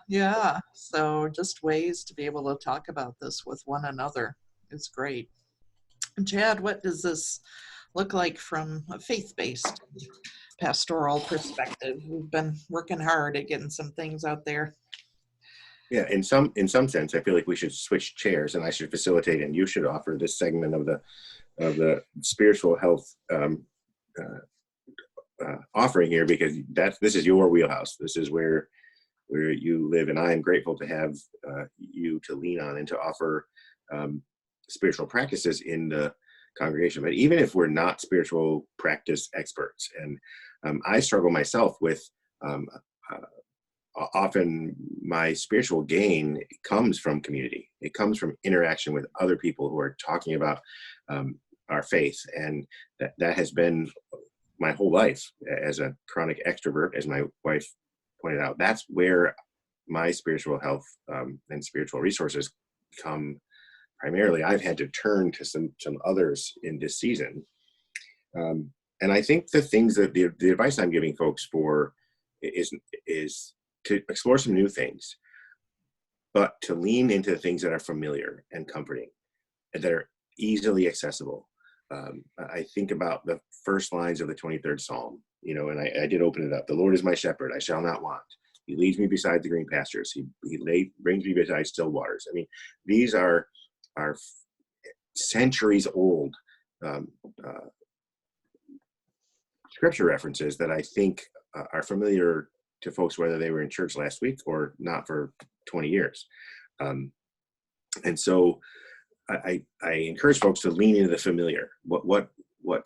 yeah. So just ways to be able to talk about this with one another is great. And Chad, what does this look like from a faith-based pastoral perspective? We've been working hard at getting some things out there. Yeah, in some sense, I feel like we should switch chairs, and I should facilitate, and you should offer this segment of the spiritual health offering here, because this is your wheelhouse. This is where you live, and I am grateful to have you to lean on and to offer spiritual practices in the congregation. But even if we're not spiritual practice experts, and I struggle myself with. Often my spiritual gain comes from community. It comes from interaction with other people who are talking about our faith. And that has been my whole life as a chronic extrovert, as my wife pointed out. That's where my spiritual health and spiritual resources come primarily. I've had to turn to some others in this season. And I think the things that the advice I'm giving folks for is to explore some new things, but to lean into the things that are familiar and comforting and that are easily accessible. I think about the first lines of the 23rd Psalm, and I did open it up. The Lord is my shepherd, I shall not want. He leads me beside the green pastures. He brings me beside still waters. I mean, these are centuries old scripture references that I think are familiar to folks, whether they were in church last week or not for 20 years. And so I encourage folks to lean into the familiar. What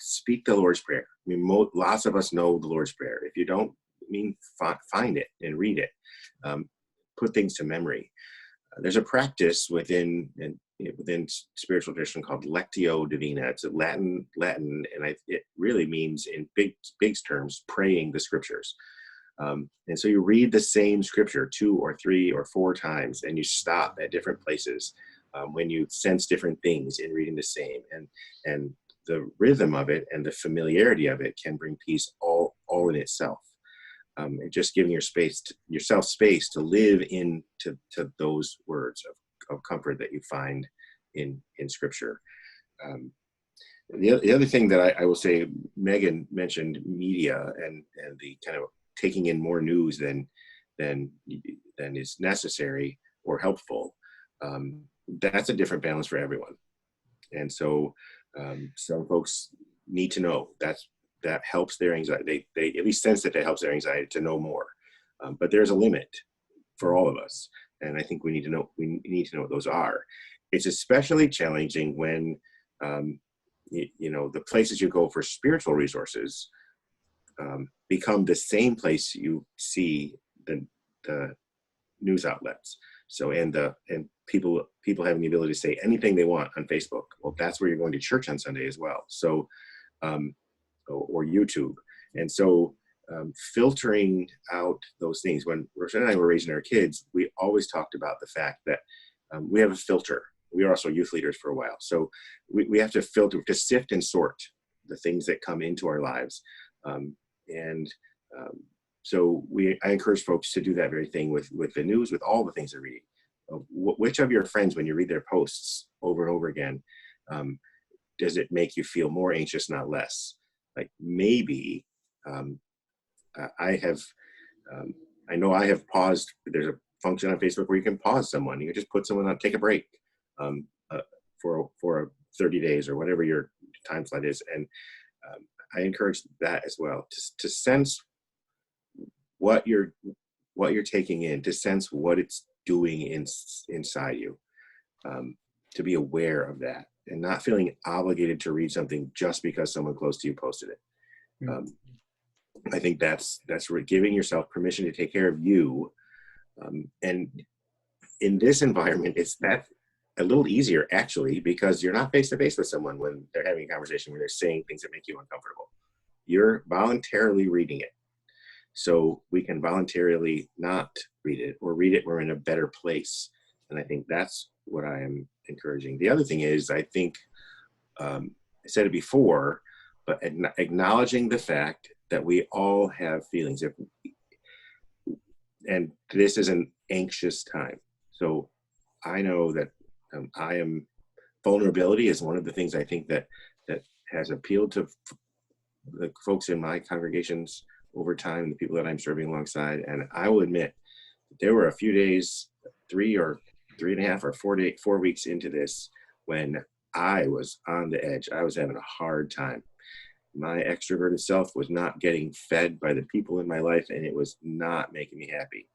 speak the Lord's Prayer. I mean, lots of us know the Lord's Prayer. If you don't, find it and read it. Put things to memory. There's a practice within spiritual tradition called Lectio Divina. It's Latin, and it really means, in big terms, praying the scriptures. And so you read the same scripture 2 or 3 or 4 times, and you stop at different places when you sense different things in reading the same. And the rhythm of it and the familiarity of it can bring peace all in itself. And just giving yourself space to live into those words of comfort that you find in Scripture. The other thing that I will say, Megan mentioned media and the kind of taking in more news than is necessary or helpful. That's a different balance for everyone. And so some folks need to know that helps their anxiety. They at least sense that helps their anxiety to know more. But there's a limit for all of us. And I think we need to know what those are. It's especially challenging when, the places you go for spiritual resources become the same place you see the news outlets. So, and people having the ability to say anything they want on Facebook. Well, that's where you're going to church on Sunday as well. So, or YouTube. And so filtering out those things. When Rochelle and I were raising our kids, we always talked about the fact that we have a filter. We are also youth leaders for a while. So we have to filter, to sift and sort the things that come into our lives. So I encourage folks to do that very thing with the news, with all the things they read. Which of your friends, when you read their posts over and over again, does it make you feel more anxious, not less? Like maybe I know I have paused. There's a function on Facebook where you can pause someone. You can just put someone on, take a break for 30 days or whatever your time slot is. And I encourage that as well, to sense what you're taking in, to sense what it's doing inside you, to be aware of that and not feeling obligated to read something just because someone close to you posted it. I think that's where giving yourself permission to take care of you. And in this environment, it's that a little easier actually, because you're not face to face with someone when they're having a conversation where they're saying things that make you uncomfortable. You're voluntarily reading it. So we can voluntarily not read it, or read it when we're in a better place. And I think that's what I am encouraging. The other thing is, I think, I said it before, but acknowledging the fact that we all have feelings. And this is an anxious time. So I know that vulnerability is one of the things I think that has appealed to the folks in my congregations over time, the people that I'm serving alongside. And I will admit, there were a few days, 3 or 3.5 or 4 weeks into this, when I was on the edge. I was having a hard time. My extroverted self was not getting fed by the people in my life, and it was not making me happy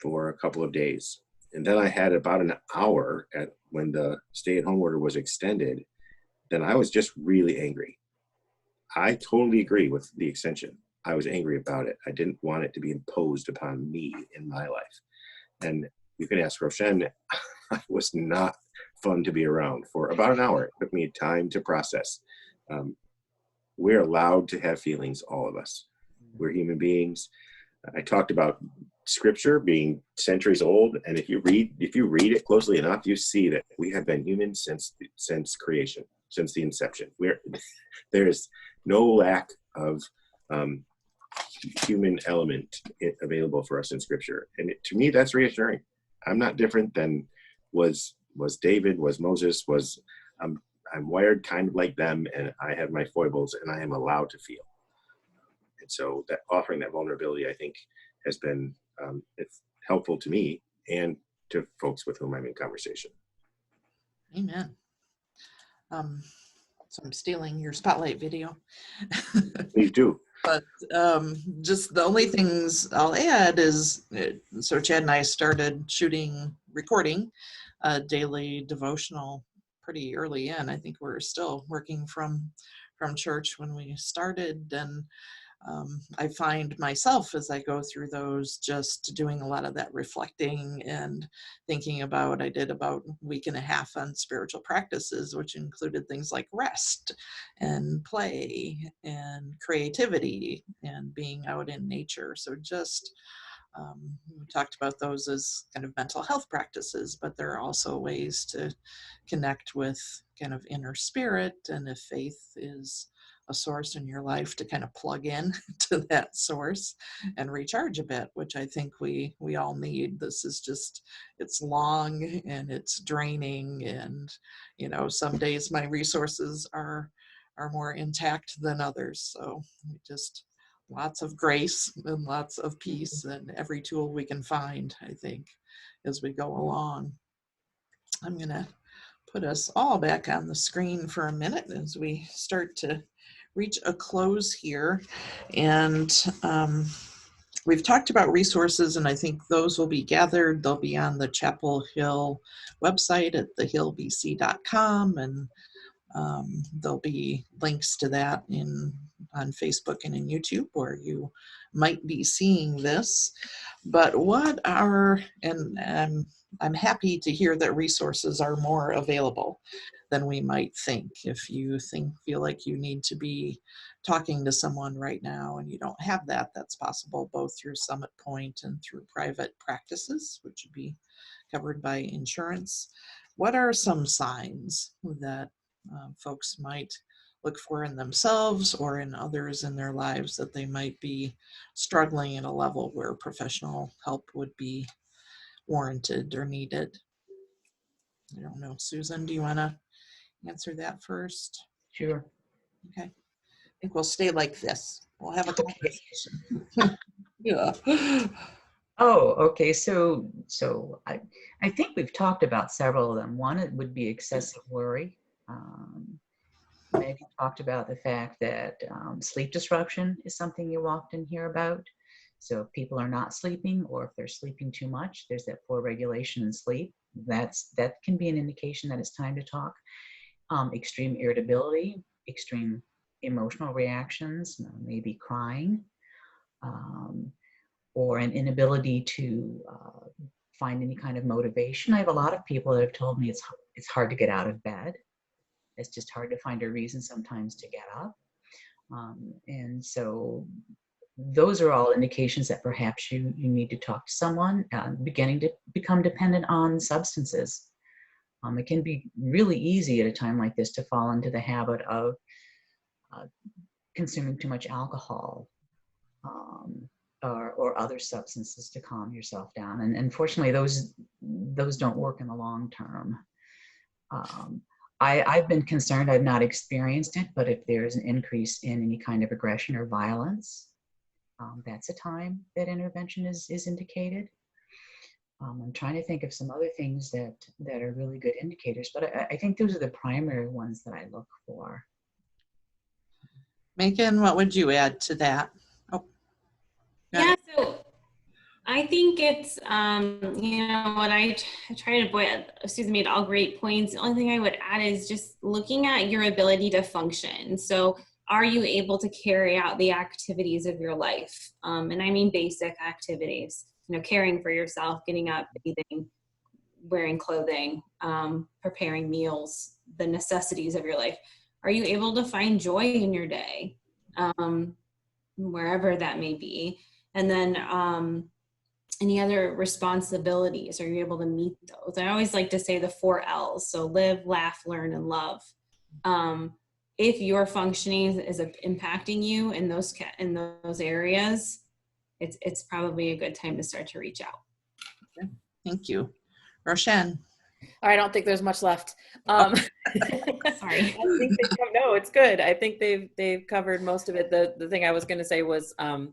for a couple of days. And then I had about an hour when the stay-at-home order was extended. Then I was just really angry. I totally agree with the extension. I was angry about it. I didn't want it to be imposed upon me in my life. And you can ask Roshan, I was not fun to be around for about an hour. It took me time to process. We're allowed to have feelings, all of us. We're human beings. I talked about Scripture being centuries old, and if you read it closely enough, you see that we have been human since creation, since the inception. There is no lack of human element available for us in Scripture, and to me, that's reassuring. I'm not different than was David, was Moses, I'm wired kind of like them, and I have my foibles, and I am allowed to feel. And so that offering that vulnerability, I think, has been it's helpful to me and to folks with whom I'm in conversation. Amen. So I'm stealing your spotlight video. Please do. But just the only things I'll add is, so Chad and I started recording a daily devotional pretty early in. I think we're still working from church when we started, and I find myself as I go through those just doing a lot of that reflecting and thinking about, I did about a week and a half on spiritual practices, which included things like rest and play and creativity and being out in nature. So just we talked about those as kind of mental health practices, but there are also ways to connect with kind of inner spirit, and if faith is a source in your life, to kind of plug in to that source and recharge a bit, which I think we all need. This is just, it's long and it's draining, and some days my resources are more intact than others. So just lots of grace and lots of peace and every tool we can find, I think, as we go along. I'm going to put us all back on the screen for a minute as we start to reach a close here. And we've talked about resources, and I think those will be gathered. They'll be on the Chapel Hill website at thehillbc.com, and there'll be links to that on Facebook and in YouTube where you might be seeing this. But I'm happy to hear that resources are more available than we might think. If you feel like you need to be talking to someone right now and you don't have that, that's possible both through Summit Point and through private practices, which would be covered by insurance. What are some signs that folks might look for in themselves or in others in their lives that they might be struggling at a level where professional help would be warranted or needed? I don't know. Susan, do you want to answer that first? Sure. Okay. I think we'll stay like this. We'll have a conversation. Yeah. Oh, okay. So I think we've talked about several of them. One, it would be excessive worry. Megan talked about the fact that sleep disruption is something you often hear about. So if people are not sleeping, or if they're sleeping too much, there's that poor regulation in sleep. That can be an indication that it's time to talk. Extreme irritability, extreme emotional reactions, maybe crying, or an inability to find any kind of motivation. I have a lot of people that have told me it's hard to get out of bed. It's just hard to find a reason sometimes to get up. And so those are all indications that perhaps you need to talk to someone, beginning to become dependent on substances. It can be really easy at a time like this to fall into the habit of consuming too much alcohol or other substances to calm yourself down. And unfortunately, those don't work in the long term. I've been concerned, I've not experienced it, but if there's an increase in any kind of aggression or violence, that's a time that intervention is indicated. I'm trying to think of some other things that are really good indicators, but I think those are the primary ones that I look for. Megan, what would you add to that? Oh, yeah, so I think it's, what I try to avoid. Susan made all great points. The only thing I would add is just looking at your ability to function. So are you able to carry out the activities of your life? And I mean basic activities, caring for yourself, getting up, bathing, wearing clothing, preparing meals, the necessities of your life. Are you able to find joy in your day, wherever that may be? And then any other responsibilities, are you able to meet those? I always like to say the 4 L's. So live, laugh, learn, and love. If your functioning is impacting you in those areas, it's probably a good time to start to reach out. Okay. Thank you. Roshan. I don't think there's much left. Sorry. No, it's good. I think they've covered most of it. The thing I was going to say was kind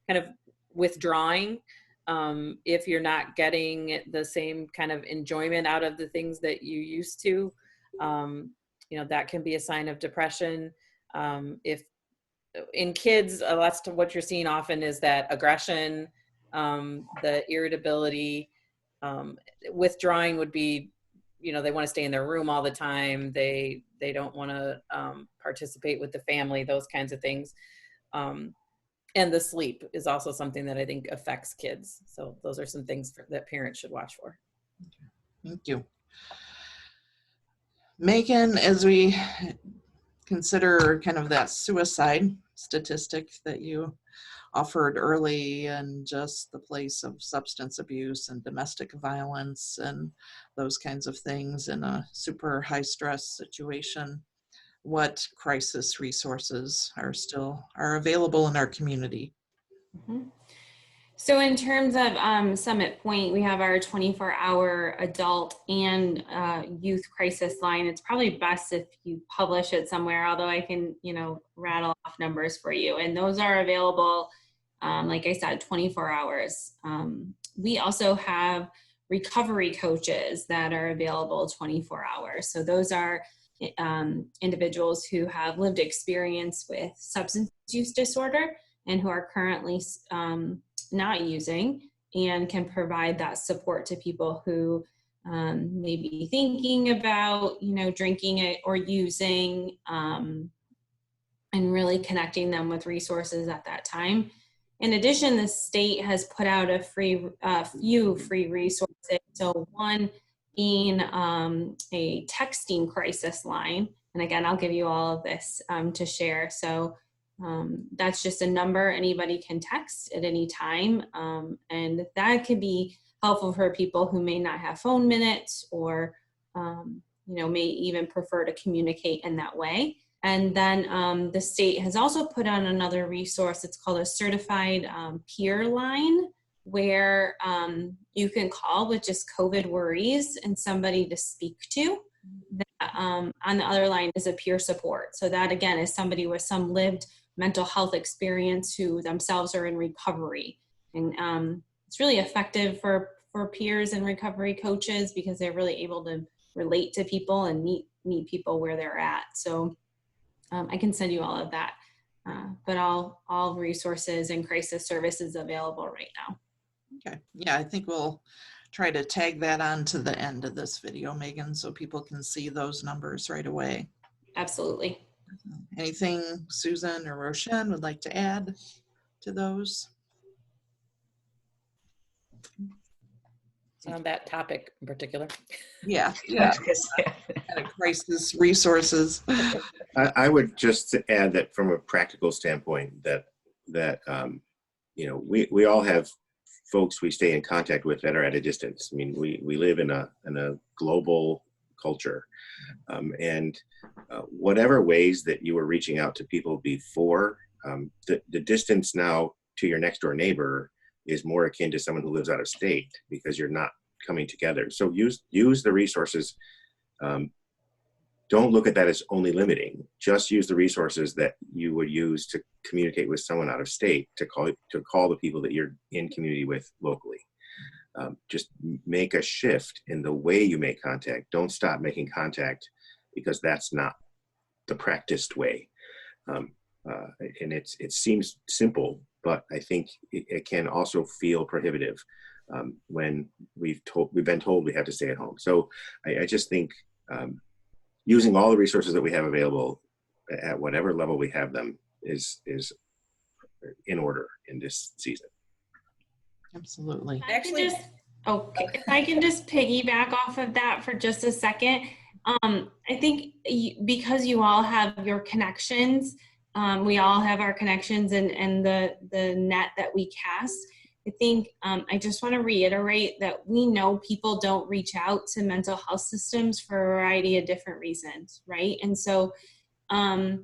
of withdrawing. If you're not getting the same kind of enjoyment out of the things that you used to, that can be a sign of depression. If in kids, that's what you're seeing often is that aggression, the irritability. Withdrawing would be, they want to stay in their room all the time. They don't want to participate with the family, those kinds of things. And the sleep is also something that I think affects kids. So those are some things that parents should watch for. Thank you. Megan, as we consider kind of that suicide statistic that you offered early, and just the place of substance abuse and domestic violence and those kinds of things in a super high stress situation, what crisis resources are available in our community? Mhm. So in terms of Summit Point, we have our 24-hour adult and youth crisis line. It's probably best if you publish it somewhere, although I can, rattle off numbers for you. And those are available, like I said, 24 hours. We also have recovery coaches that are available 24 hours. So those are individuals who have lived experience with substance use disorder and who are currently not using, and can provide that support to people who may be thinking about, drinking it or using, and really connecting them with resources at that time. In addition, the state has put out a few free resources. So one being a texting crisis line. And again, I'll give you all of this to share. So that's just a number anybody can text at any time. And that could be helpful for people who may not have phone minutes or, may even prefer to communicate in that way. And then the state has also put on another resource. It's called a certified peer line, where you can call with just COVID worries and somebody to speak to. That, on the other line is a peer support. So that, again, is somebody with some lived mental health experience who themselves are in recovery. And it's really effective for peers and recovery coaches because they're really able to relate to people and meet people where they're at. So I can send you all of that, but all resources and crisis services available right now. Okay, yeah, I think we'll try to tag that on to the end of this video, Megan, so people can see those numbers right away. Absolutely. Anything Susan or Roshan would like to add to those? On that topic in particular. Yeah. Kind of crisis resources. I would just add that from a practical standpoint, that we all have folks we stay in contact with that are at a distance. I mean, we live in a global culture, and whatever ways that you were reaching out to people before, the distance now to your next door neighbor is more akin to someone who lives out of state because you're not coming together. So use the resources. Don't look at that as only limiting. Just use the resources that you would use to communicate with someone out of state, to call the people that you're in community with locally. Just make a shift in the way you make contact. Don't stop making contact because that's not the practiced way. And it seems simple, but I think it can also feel prohibitive when we've been told we have to stay at home. So I just think using all the resources that we have available at whatever level we have them is in order in this season. Absolutely. Actually, if I can just piggyback off of that for just a second. I think because you all have your connections, we all have our connections and the net that we cast. I think I just want to reiterate that we know people don't reach out to mental health systems for a variety of different reasons, right? And so I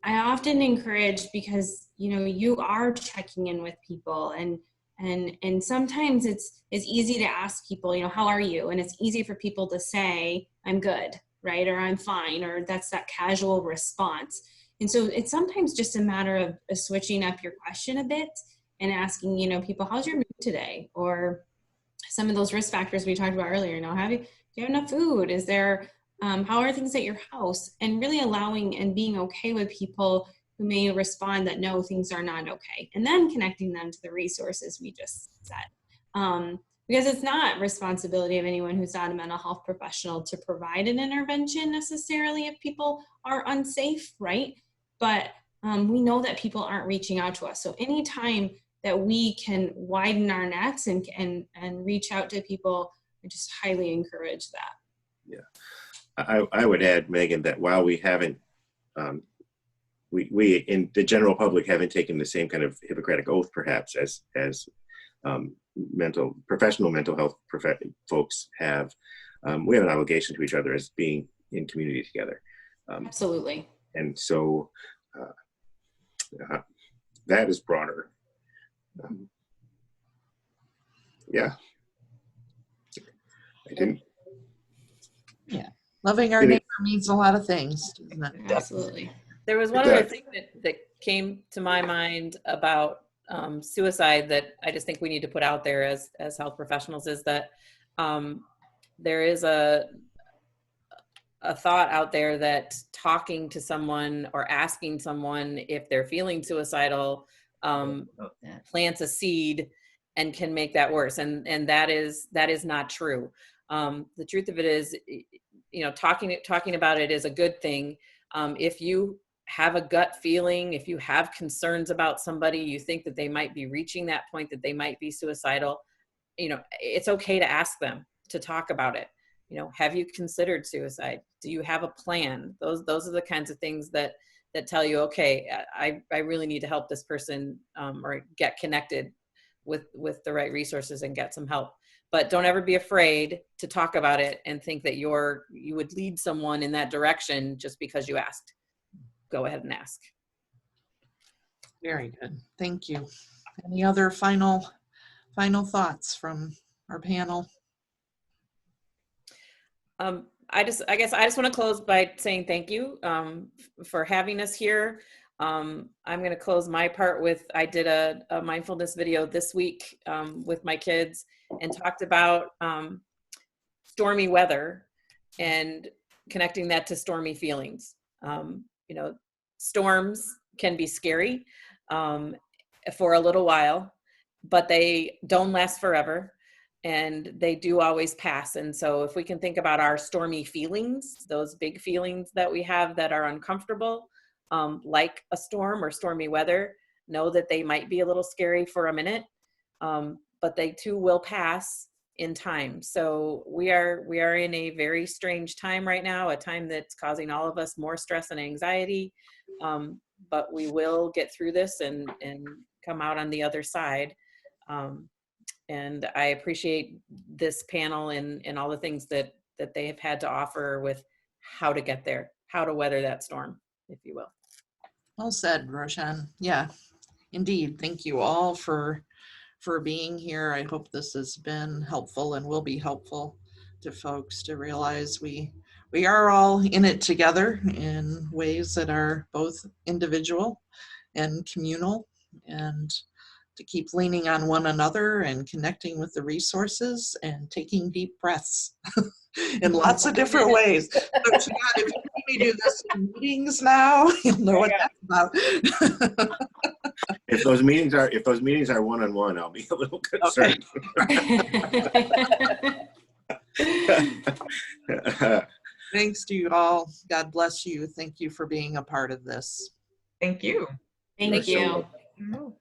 often encourage, because you are checking in with people, and sometimes it's easy to ask people, how are you? And it's easy for people to say, I'm good, right? Or I'm fine, or that's that casual response. And so it's sometimes just a matter of switching up your question a bit and asking, people, how's your mood today? Or some of those risk factors we talked about earlier. Do you have enough food? Is there, how are things at your house? And really allowing and being okay with people who may respond that no, things are not okay. And then connecting them to the resources we just said. Because it's not responsibility of anyone who's not a mental health professional to provide an intervention necessarily if people are unsafe, right? But we know that people aren't reaching out to us. So anytime that we can widen our nets and reach out to people, I just highly encourage that. Yeah, I would add, Megan, that while we haven't, we in the general public haven't taken the same kind of Hippocratic oath, perhaps, as professional mental health folks have, we have an obligation to each other as being in community together. Absolutely. And so that is broader. Yeah. I didn't. Yeah. Loving our neighbor means a lot of things, doesn't it? Absolutely. There was one other thing that came to my mind about suicide that I just think we need to put out there as health professionals, is that there is a thought out there that talking to someone or asking someone if they're feeling suicidal plants a seed and can make that worse. And that is not true. The truth of it is, talking about it is a good thing. If you have a gut feeling, if you have concerns about somebody, you think that they might be reaching that point, that they might be suicidal, it's okay to ask them to talk about it. Have you considered suicide? Do you have a plan? Those are the kinds of things that tell you, okay, I really need to help this person or get connected with the right resources and get some help. But don't ever be afraid to talk about it and think that you would lead someone in that direction just because you asked. Go ahead and ask. Very good. Thank you. Any other final thoughts from our panel? I guess I just want to close by saying thank you for having us here. I'm going to close my part with, I did a mindfulness video this week with my kids and talked about stormy weather and connecting that to stormy feelings. Storms can be scary for a little while, but they don't last forever. And they do always pass. And so if we can think about our stormy feelings, those big feelings that we have that are uncomfortable, like a storm or stormy weather, know that they might be a little scary for a minute, but they too will pass in time. So we are in a very strange time right now, a time that's causing all of us more stress and anxiety, but we will get through this and come out on the other side. And I appreciate this panel and all the things that they have had to offer with how to get there, how to weather that storm, if you will. Well said, Roshan. Yeah, indeed. Thank you all for being here. I hope this has been helpful and will be helpful to folks to realize we are all in it together in ways that are both individual and communal, and to keep leaning on one another and connecting with the resources and taking deep breaths in lots of different ways. So, if you let me do this in meetings now, you'll know what that's about. If those meetings are one-on-one, I'll be a little concerned. Okay. Thanks to you all. God bless you. Thank you for being a part of this. Thank you. Thank you. So